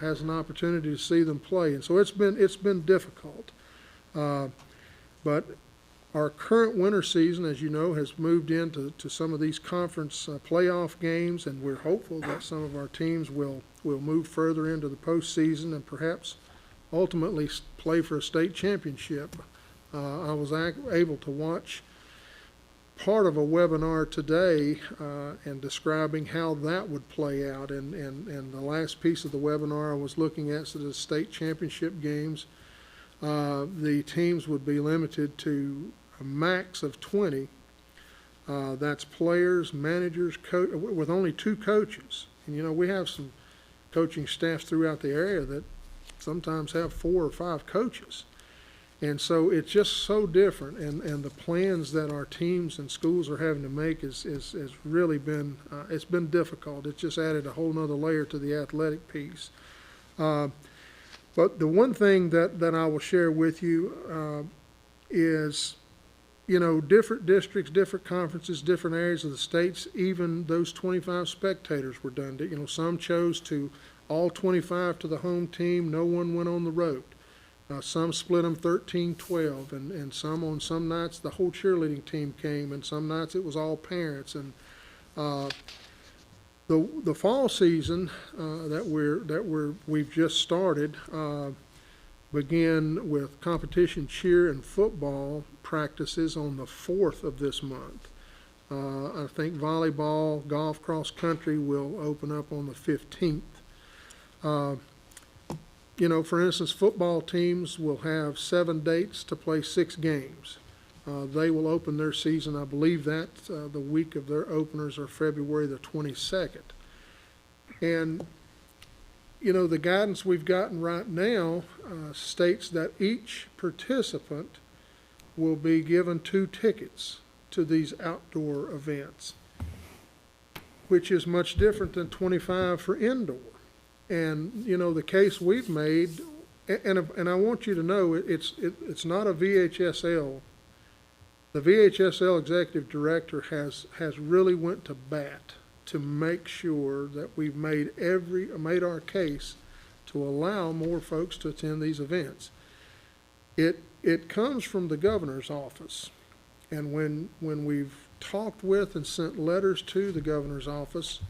has an opportunity to see them play. And so it's been difficult. But our current winter season, as you know, has moved into some of these conference playoff games, and we're hopeful that some of our teams will move further into the postseason and perhaps ultimately play for a state championship. I was able to watch part of a webinar today and describing how that would play out, and the last piece of the webinar I was looking at, so the state championship games, the teams would be limited to a max of 20. That's players, managers, with only 2 coaches. And we have some coaching staffs throughout the area that sometimes have 4 or 5 coaches. And so it's just so different, and the plans that our teams and schools are having to make has really been, it's been difficult. It's just added a whole nother layer to the athletic piece. But the one thing that I will share with you is, different districts, different conferences, different areas of the states, even those 25 spectators were done. Some chose to all 25 to the home team. No one went on the road. Some split them 13-12, and on some nights the whole cheerleading team came, and some nights it was all parents. And the fall season we've just started began with competition cheer and football practices on the 4th of this month. I think volleyball, golf, cross country will open up on the 15th. For instance, football teams will have 7 dates to play 6 games. They will open their season, I believe that the week of their openers are February the 22nd. And, the guidance we've gotten right now states that each participant will be given 2 tickets to these outdoor events, which is much different than 25 for indoor. And, the case we've made, and I want you to know, it's not a VHSL The VHSL executive director has really went to bat to make sure that we've made our case to allow more folks to attend these events. It comes from the governor's office, and when we've talked with and sent letters to the governor's office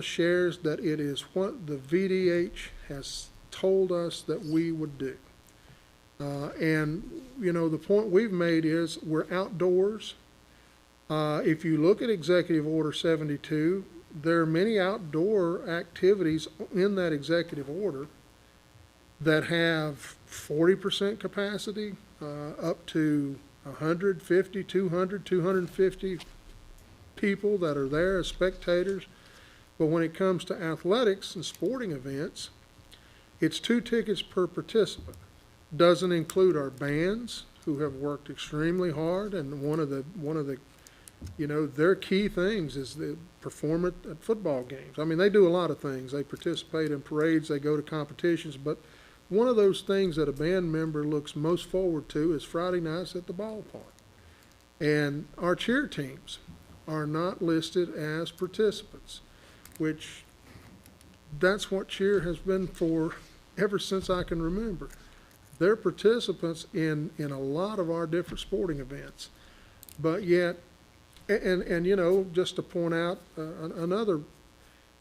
shares that it is what the VDH has told us that we would do. And, you know, the point we've made is we're outdoors. If you look at Executive Order 72, there are many outdoor activities in that executive order that have 40% capacity, up to 150, 200, 250 people that are there as spectators. But when it comes to athletics and sporting events, it's 2 tickets per participant. Doesn't include our bands, who have worked extremely hard, and one of the you know, their key things is the performance at football games. I mean, they do a lot of things. They participate in parades, they go to competitions, but one of those things that a band member looks most forward to is Friday nights at the ballpark. And our cheer teams are not listed as participants, which that's what cheer has been for ever since I can remember. They're participants in a lot of our different sporting events. But yet, and you know, just to point out another,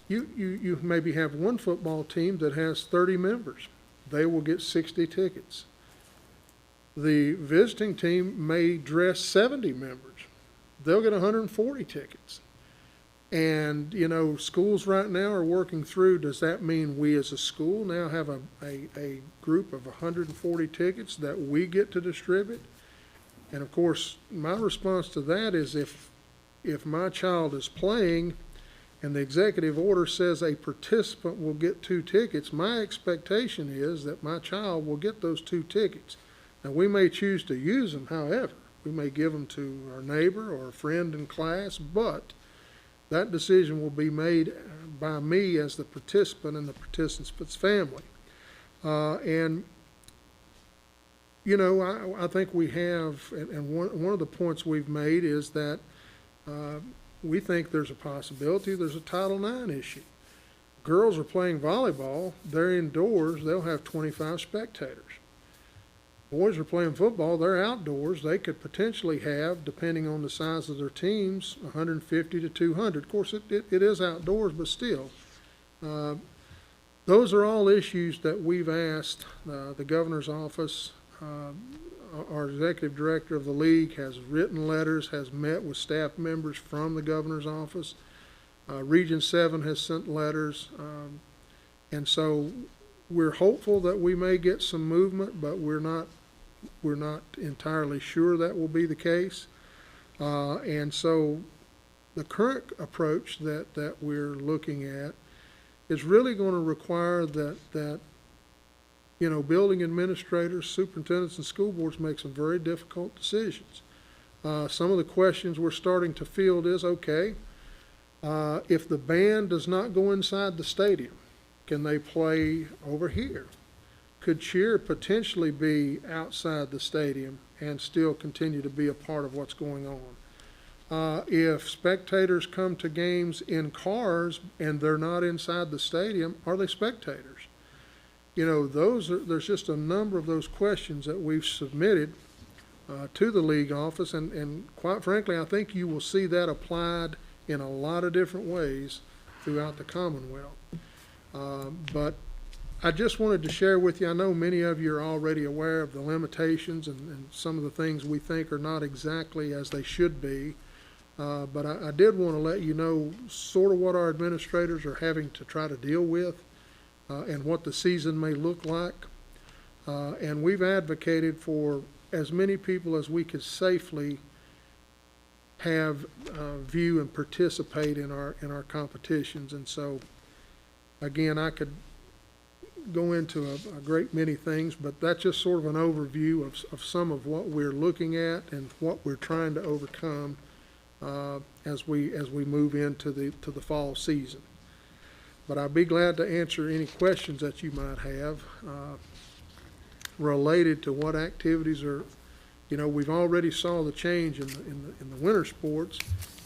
you maybe have one football team that has 30 members. They will get 60 tickets. The visiting team may dress 70 members. They'll get 140 tickets. And, you know, schools right now are working through, does that mean we as a school now have a group of 140 tickets that we get to distribute? And of course, my response to that is if my child is playing and the executive order says a participant will get 2 tickets, my expectation is that my child will get those 2 tickets. Now, we may choose to use them, however. We may give them to our neighbor or a friend in class, but that decision will be made by me as the participant and the participant's family. And, you know, I think we have, and one of the points we've made is that we think there's a possibility there's a Title IX issue. Girls are playing volleyball, they're indoors, they'll have 25 spectators. Boys are playing football, they're outdoors, they could potentially have, depending on the size of their teams, 150 to 200. Of course, it is outdoors, but still. Those are all issues that we've asked the governor's office. Our executive director of the league has written letters, has met with staff members from the governor's office. Region 7 has sent letters. And so we're hopeful that we may get some movement, but we're not entirely sure that will be the case. And so the current approach that we're looking at is really going to require that you know, building administrators, superintendents, and school boards make some very difficult decisions. Some of the questions we're starting to field is, okay, if the band does not go inside the stadium, can they play over here? Could cheer potentially be outside the stadium and still continue to be a part of what's going on? If spectators come to games in cars and they're not inside the stadium, are they spectators? You know, there's just a number of those questions that we've submitted to the league office, and quite frankly, I think you will see that applied in a lot of different ways throughout the Commonwealth. But I just wanted to share with you, I know many of you are already aware of the limitations and some of the things we think are not exactly as they should be, but I did want to let you know sort of what our administrators are having to try to deal with. And what the season may look like. And we've advocated for as many people as we could safely have view and participate in our competitions. And so, again, I could go into a great many things, but that's just sort of an overview of some of what we're looking at and what we're trying to overcome as we move into the fall season. But I'd be glad to answer any questions that you might have related to what activities are You know, we've already saw the change in the winter sports,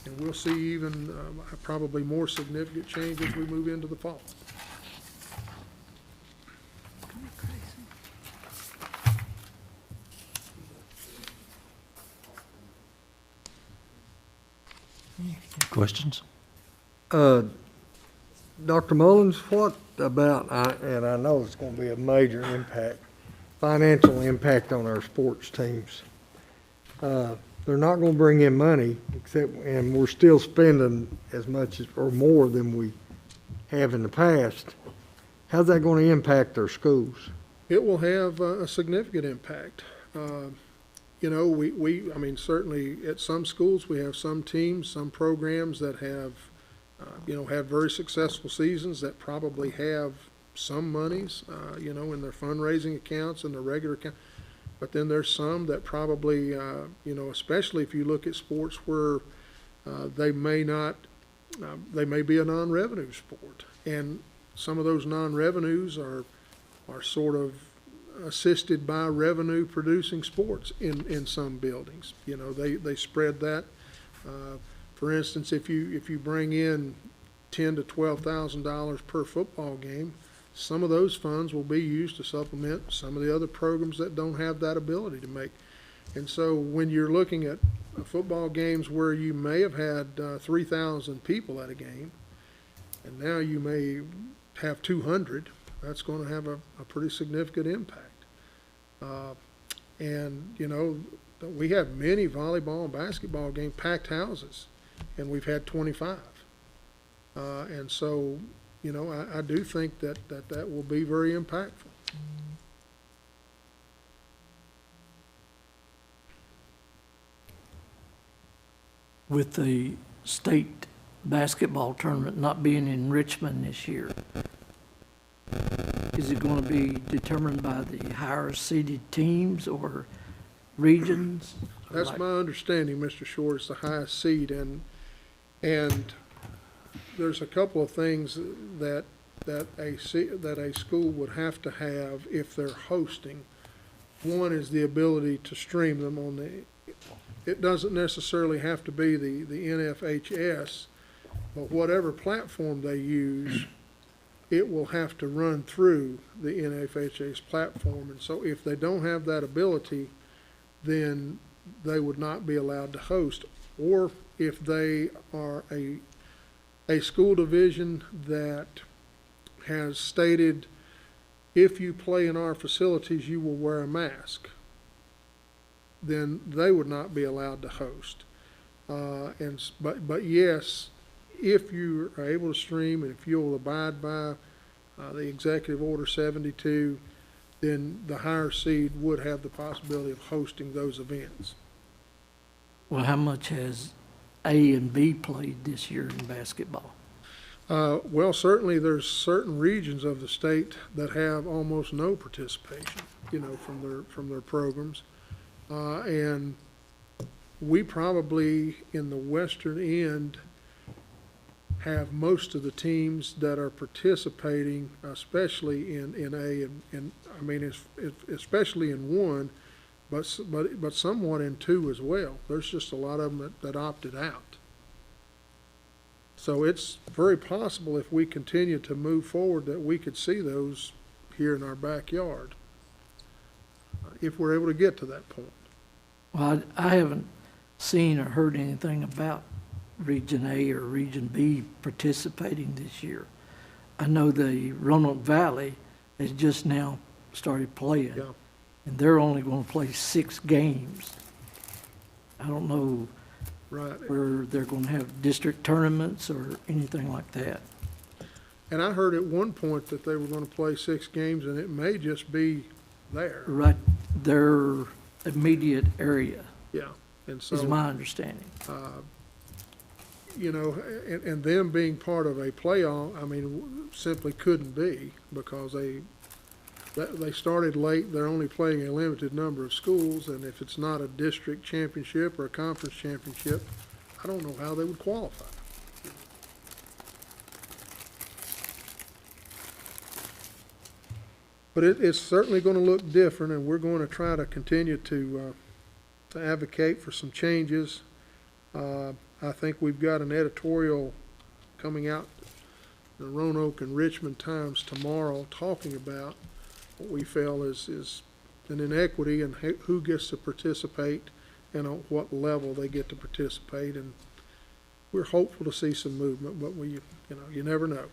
and we'll see even probably more significant change as we move into the fall. Questions? Dr. Mullins, what about, and I know it's going to be a major impact, financial impact on our sports teams. They're not going to bring in money, and we're still spending as much or more than we have in the past. How's that going to impact their schools? It will have a significant impact. You know, I mean, certainly at some schools, we have some teams, some programs that have, have very successful seasons that probably have some monies, in their fundraising accounts and their regular account. But then there's some that probably, especially if you look at sports where they may be a non-revenue sport. And some of those non-revenues are sort of assisted by revenue-producing sports in some buildings. You know, they spread that. For instance, if you bring in $10,000 to $12,000 per football game, some of those funds will be used to supplement some of the other programs that don't have that ability to make. And so when you're looking at football games where you may have had 3,000 people at a game, and now you may have 200, that's going to have a pretty significant impact. And, we have many volleyball and basketball game packed houses, and we've had 25. And so, I do think that will be very impactful. With the state basketball tournament not being in Richmond this year, is it going to be determined by the higher seeded teams or regions? That's my understanding, Mr. Short, it's the highest seed, and there's a couple of things that a school would have to have if they're hosting. One is the ability to stream them on it doesn't necessarily have to be the NFHS, but whatever platform they use, it will have to run through the NFHS platform. And so if they don't have that ability, then they would not be allowed to host. Or if they are a school division that has stated, if you play in our facilities, you will wear a mask, then they would not be allowed to host. But yes, if you are able to stream and if you'll abide by the Executive Order 72, then the higher seed would have the possibility of hosting those events. Well, how much has A and B played this year in basketball? Well, certainly there's certain regions of the state that have almost no participation, from their programs. And we probably, in the western end, have most of the teams that are participating, especially in A, and I mean, especially in 1, but somewhat in 2 as well. There's just a lot of them that opted out. So it's very possible if we continue to move forward that we could see those here in our backyard, if we're able to get to that point. Well, I haven't seen or heard anything about Region A or Region B participating this year. I know the Roanoke Valley has just now started playing, Yeah. and they're only going to play 6 games. I don't know Right. where they're going to have district tournaments or anything like that. And I heard at one point that they were going to play 6 games, and it may just be there. Right, their immediate area Yeah. And so, is my understanding. and them being part of a playoff, I mean, simply couldn't be, because they started late. They're only playing a limited number of schools, and if it's not a district championship or a conference championship, I don't know how they would qualify. But it's certainly going to look different, and we're going to try to continue to to advocate for some changes. I think we've got an editorial coming out in the Roanoke and Richmond Times tomorrow talking about what we feel is an inequity and who gets to participate and on what level they get to participate. And we're hopeful to see some movement, but you never know.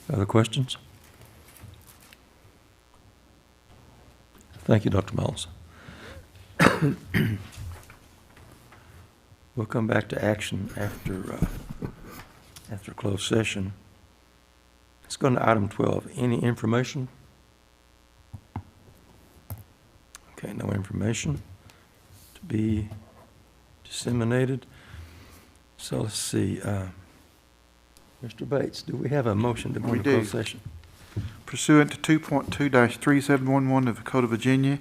Other questions? Thank you, Dr. Mullins. We'll come back to action after closed session. Let's go to item 12. Any information? Okay, no information to be disseminated. So let's see. Mr. Bates, do we have a motion to go into closed session? Pursuant to 2.2-3711 of the Code of Virginia,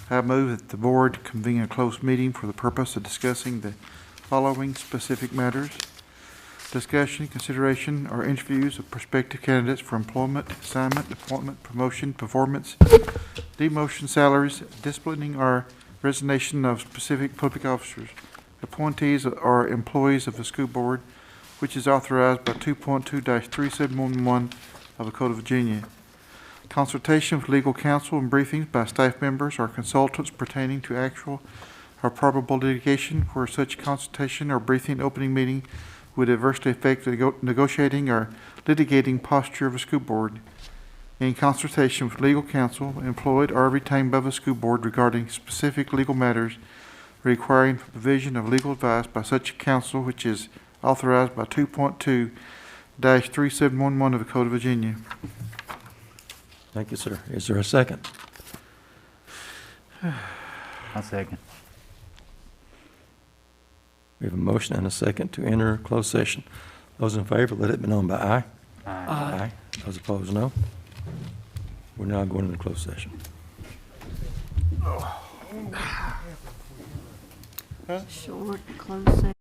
I move that the board convene a closed meeting for the purpose of discussing the following specific matters: discussion, consideration, or interviews of prospective candidates for employment, assignment, appointment, promotion, performance, demotion, salaries, disciplining, or resignation of specific public officers, appointees or employees of the school board, which is authorized by 2.2-3711 of the Code of Virginia. Consultation with legal counsel and briefings by staff members or consultants pertaining to actual or probable litigation where such consultation or briefing opening meeting would adversely affect the negotiating or litigating posture of a school board. In consultation with legal counsel employed or retained by the school board regarding specific legal matters requiring provision of legal advice by such counsel, which is authorized by 2.2-3711 of the Code of Virginia. Thank you, sir. Is there a second? I'll second. We have a motion and a second to enter closed session. Those in favor, let it be known by aye. Aye. Those opposed, no. We're now going into closed session. Short closed session.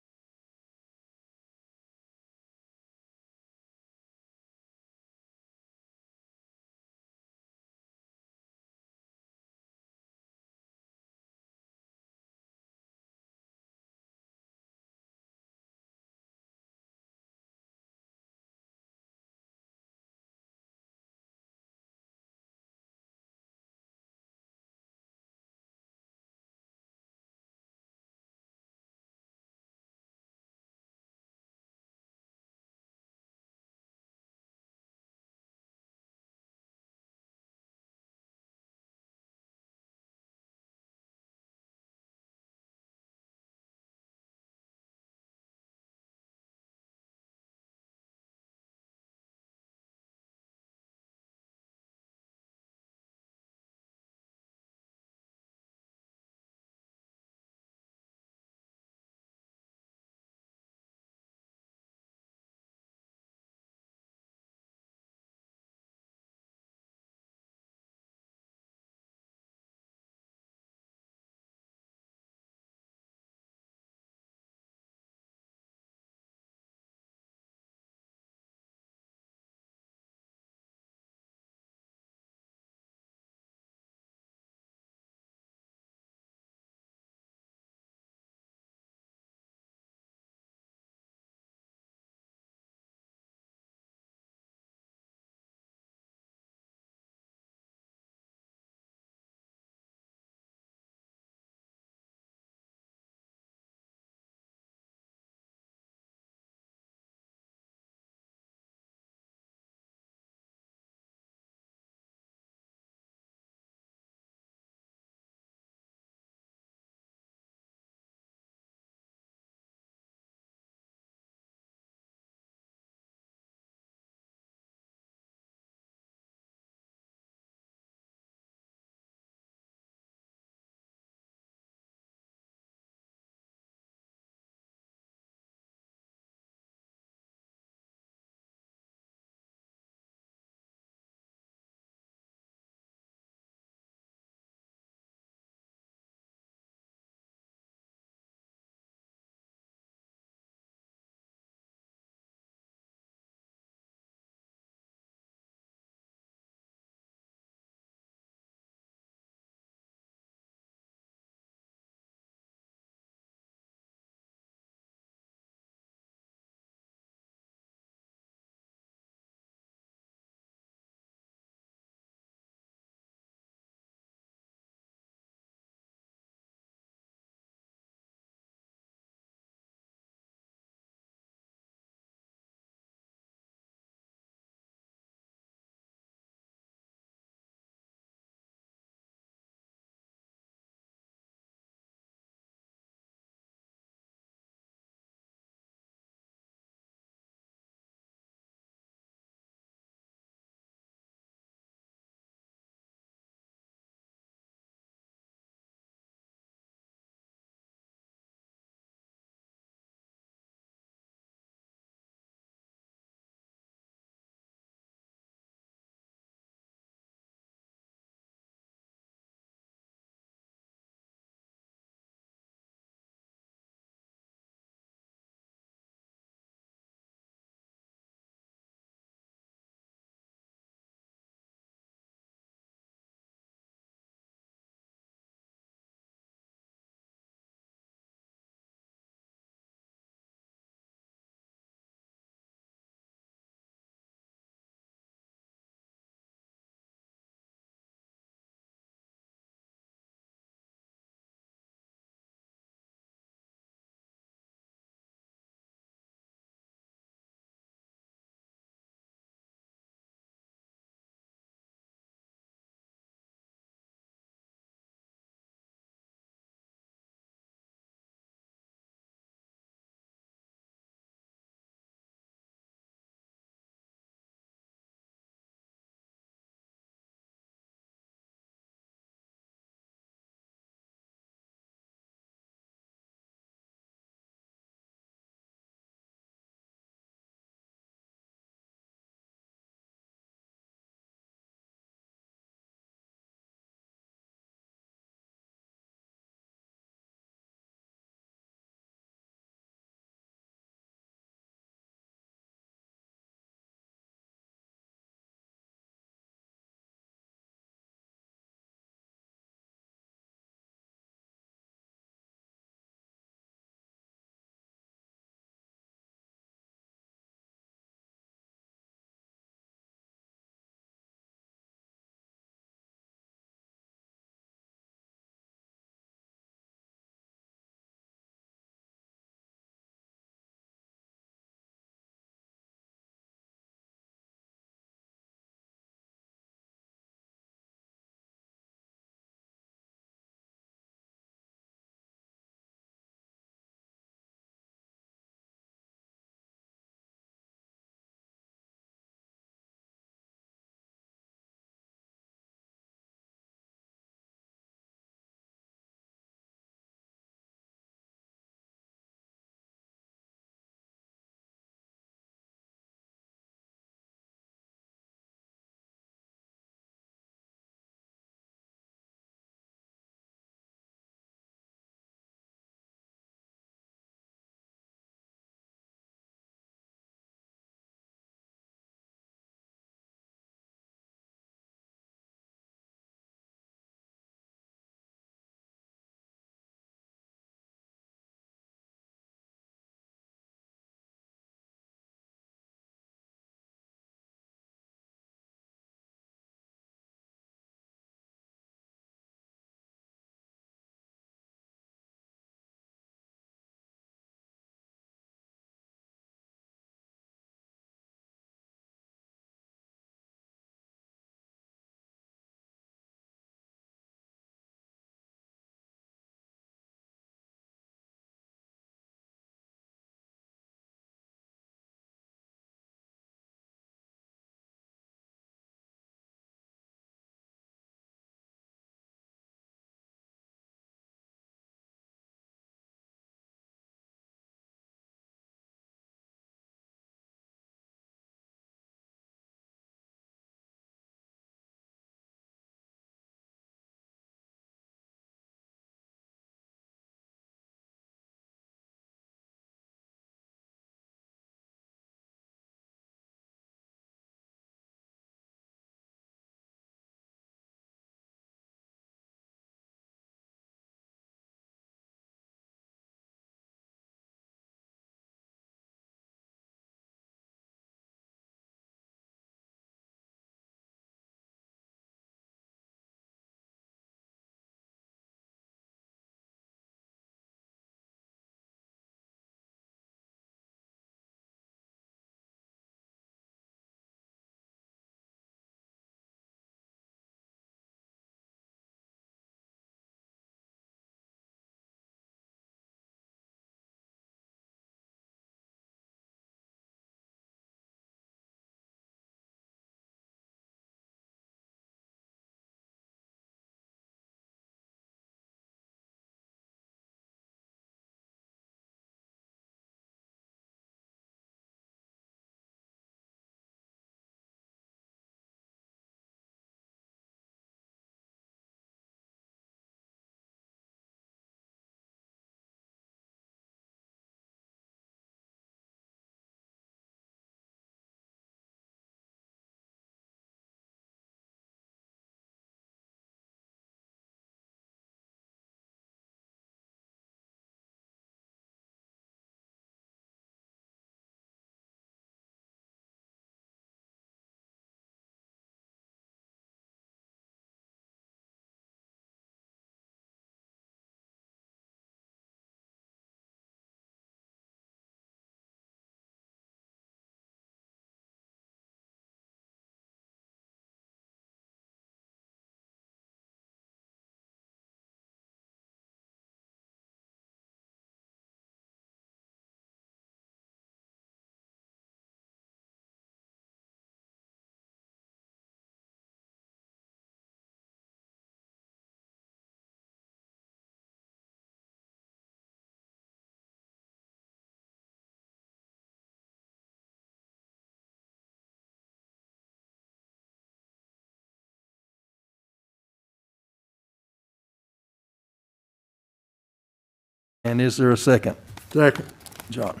And is there a second? Second. John.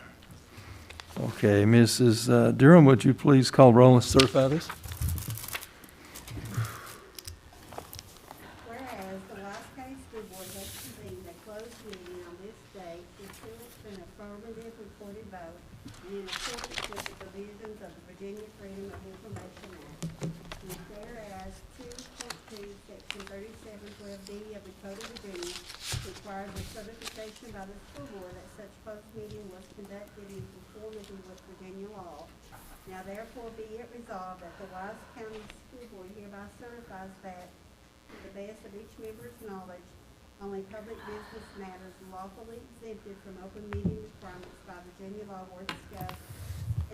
Okay, Mrs. Durham, would you please call roll and certify this? Whereas the Wise County School Board has convened a closed meeting on this day pursuant to an affirmative recorded vote and in accordance with the provisions of the Virginia Freedom of Information Act. And whereas 2.2, Section 3712D of the Code of Virginia requires a certification by the school board that such closed meeting was conducted in conformity with Virginia law. Now therefore be it resolved that the Wise County School Board hereby certifies that, to the best of each member's knowledge, only public business matters lawfully exempted from open meeting requirements by Virginia law were discussed,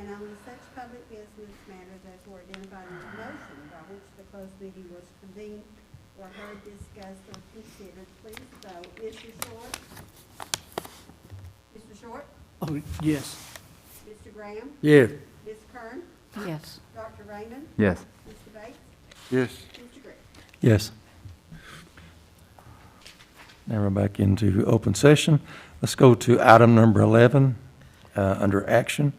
and only such public business matters as were identified in the motion by which the closed meeting was convened or heard, discussed, or considered. Please vote. Mr. Short? Mr. Short? Oh, yes. Mr. Graham? Yes. Ms. Kern? Yes. Dr. Raymond? Yes. Mr. Bates? Yes. Mr. Gregg? Yes. Now we're back into open session. Let's go to item number 11, under action.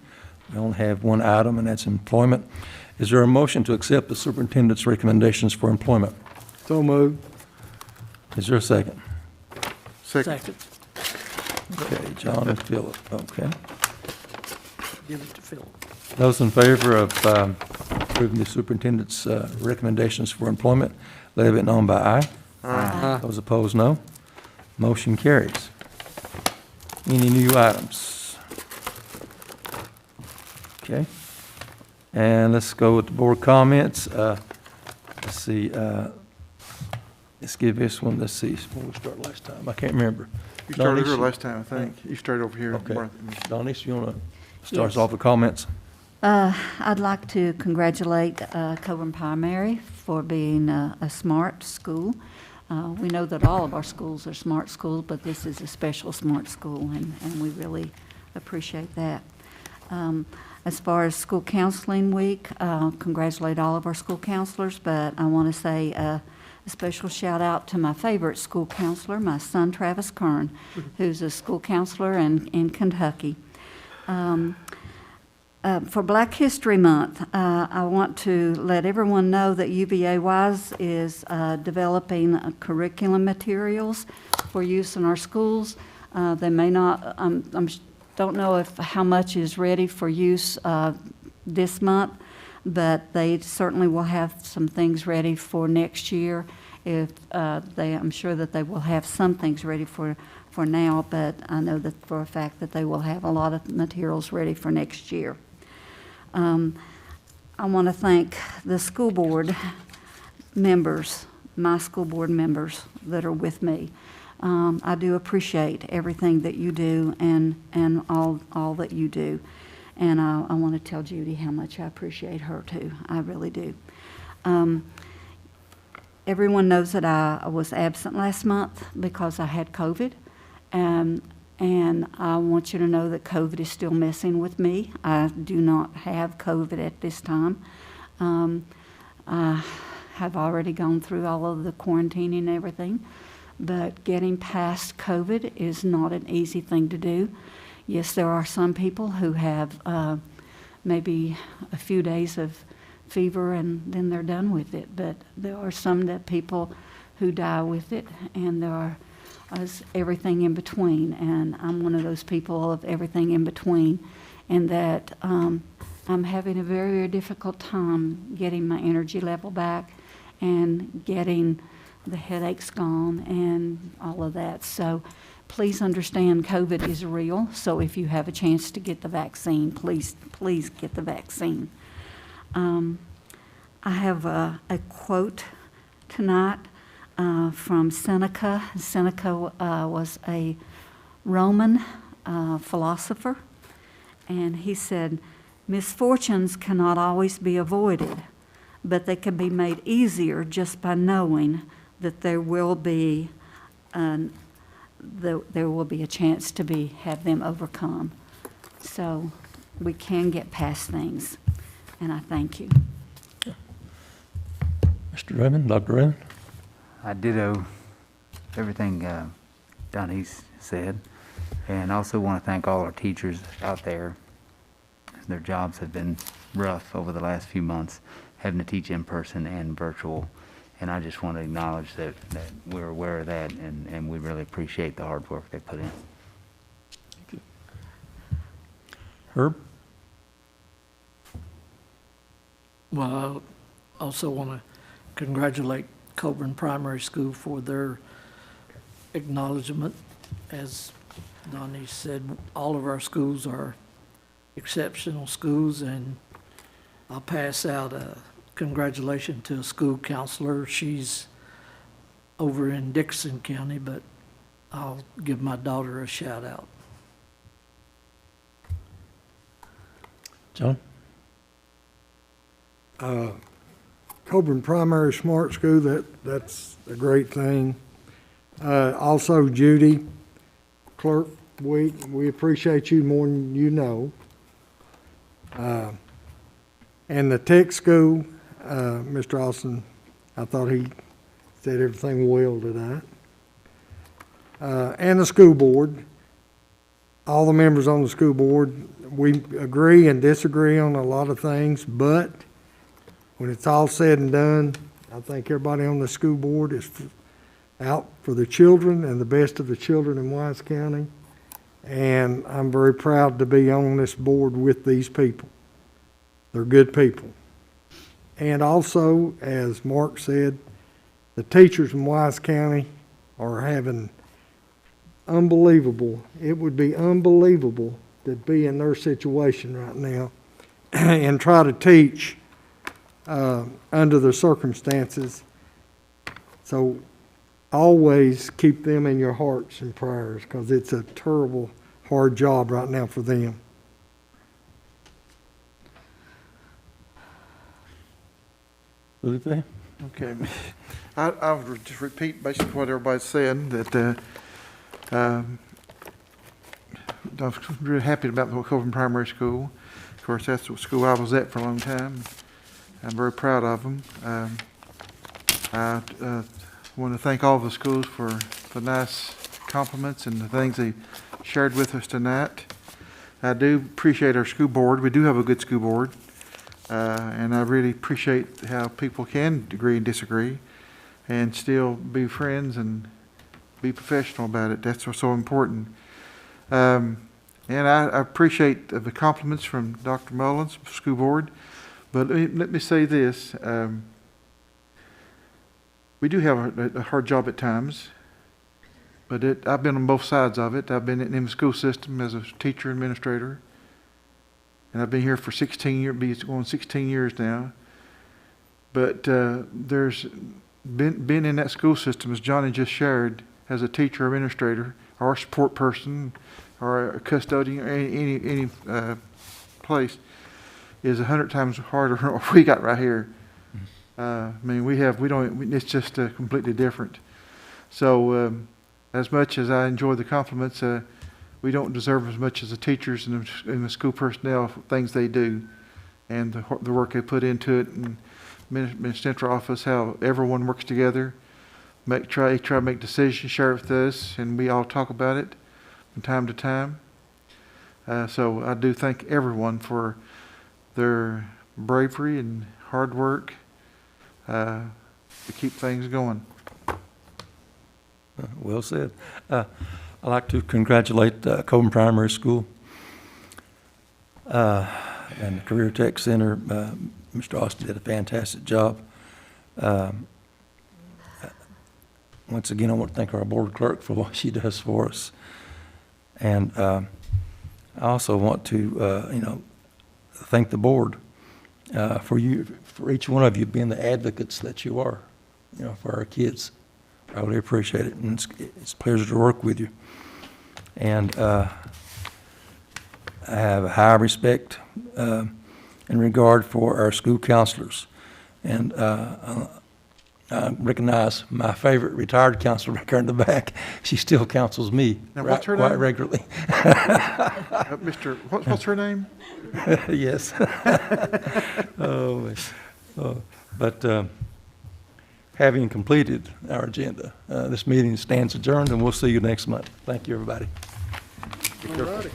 We only have one item, and that's employment. Is there a motion to accept the superintendent's recommendations for employment? So moved. Is there a second? Second. Okay, John and Philip, okay. Give it to Phil. Those in favor of approving the superintendent's recommendations for employment, let it be known by aye. Aye. Those opposed, no. Motion carries. Any new items? Okay. And let's go with the board comments. Let's see, let's give this one, let's see, when we start last time, I can't remember. You started here Donnie, last time, I think. You started over here. Okay. Martha. Donnie, you want to start us Yes. off with comments? I'd like to congratulate Coburn Primary for being a smart school. We know that all of our schools are smart schools, but this is a special smart school, and we really appreciate that. As far as School Counseling Week, congratulate all of our school counselors, but I want to say a special shout out to my favorite school counselor, my son Travis Kern, who's a school counselor in Kentucky. For Black History Month, I want to let everyone know that UVA Wise is developing curriculum materials for use in our schools. They may not, don't know if how much is ready for use this month, but they certainly will have some things ready for next year. If I'm sure that they will have some things ready for now, but I know that for a fact that they will have a lot of materials ready for next year. I want to thank the school board members, my school board members that are with me. I do appreciate everything that you do and all that you do. And I want to tell Judy how much I appreciate her too. I really do. Everyone knows that I was absent last month because I had COVID. And I want you to know that COVID is still messing with me. I do not have COVID at this time. I have already gone through all of the quarantining and everything, but getting past COVID is not an easy thing to do. Yes, there are some people who have maybe a few days of fever and then they're done with it, but there are some people who die with it, and there are everything in between, and I'm one of those people of everything in between, and that I'm having a very, very difficult time getting my energy level back and getting the headaches gone and all of that. So please understand COVID is real, so if you have a chance to get the vaccine, please get the vaccine. I have a quote tonight from Seneca. Seneca was a Roman philosopher, and he said, "Misfortunes cannot always be avoided, but they can be made easier just by knowing that there will be a chance to have them overcome." So we can get past things, and I thank you. Mr. Raymond, Dr. Raymond? I ditto everything Donnie's said. And I also want to thank all our teachers out there. Their jobs have been rough over the last few months, having to teach in person and virtual. And I just want to acknowledge that we're aware of that, and we really appreciate the hard work they put in. Herb? Well, I also want to congratulate Coburn Primary School for their acknowledgement. As Donnie said, all of our schools are exceptional schools, and I'll pass out a congratulations to a school counselor. She's over in Dixon County, but I'll give my daughter a shout out. John? Coburn Primary Smart School, that's a great thing. Also Judy, Clerk, we appreciate you more than you know. And the tech school, Mr. Austin, I thought he said everything well tonight. And the school board, all the members on the school board, we agree and disagree on a lot of things, but when it's all said and done, I think everybody on the school board is out for the children and the best of the children in Wise County. And I'm very proud to be on this board with these people. They're good people. And also, as Mark said, the teachers in Wise County are having unbelievable, it would be unbelievable to be in their situation right now and try to teach under the circumstances. So always keep them in your hearts and prayers, because it's a terrible, hard job right now for them. Felipe? Okay. I'll just repeat basically what everybody's saying, that I'm really happy about the Coburn Primary School. Of course, that's the school I was at for a long time. I'm very proud of them. I want to thank all the schools for the nice compliments and the things they shared with us tonight. I do appreciate our school board. We do have a good school board. And I really appreciate how people can agree and disagree and still be friends and be professional about it. That's what's so important. And I appreciate the compliments from Dr. Mullins, school board. But let me say this. We do have a hard job at times, but I've been on both sides of it. I've been in the school system as a teacher administrator, and I've been here for 16 years, going 16 years now. But there's been in that school system, as Johnny just shared, as a teacher administrator, or a support person, or a custodian, or any place, is 100 times harder than what we got right here. I mean, it's just completely different. So as much as I enjoy the compliments, we don't deserve as much as the teachers and the school personnel, things they do, and the work they put into it, and central office, how everyone works together, try to make decisions, share it with us, and we all talk about it from time to time. So I do thank everyone for their bravery and hard work to keep things going. Well said. I'd like to congratulate Coburn Primary School and the Career Tech Center. Mr. Austin did a fantastic job. Once again, I want to thank our board clerk for what she does for us. And I also want to, thank the board for each one of you being the advocates that you are, for our kids. I really appreciate it, and it's a pleasure to work with you. And I have a high respect and regard for our school counselors. And I recognize my favorite retired counselor back there in the back. She still counsels me What's her quite name? regularly. What's her name? Yes. But having completed our agenda, this meeting stands adjourned, and we'll see you next month. Thank you, everybody. All righty.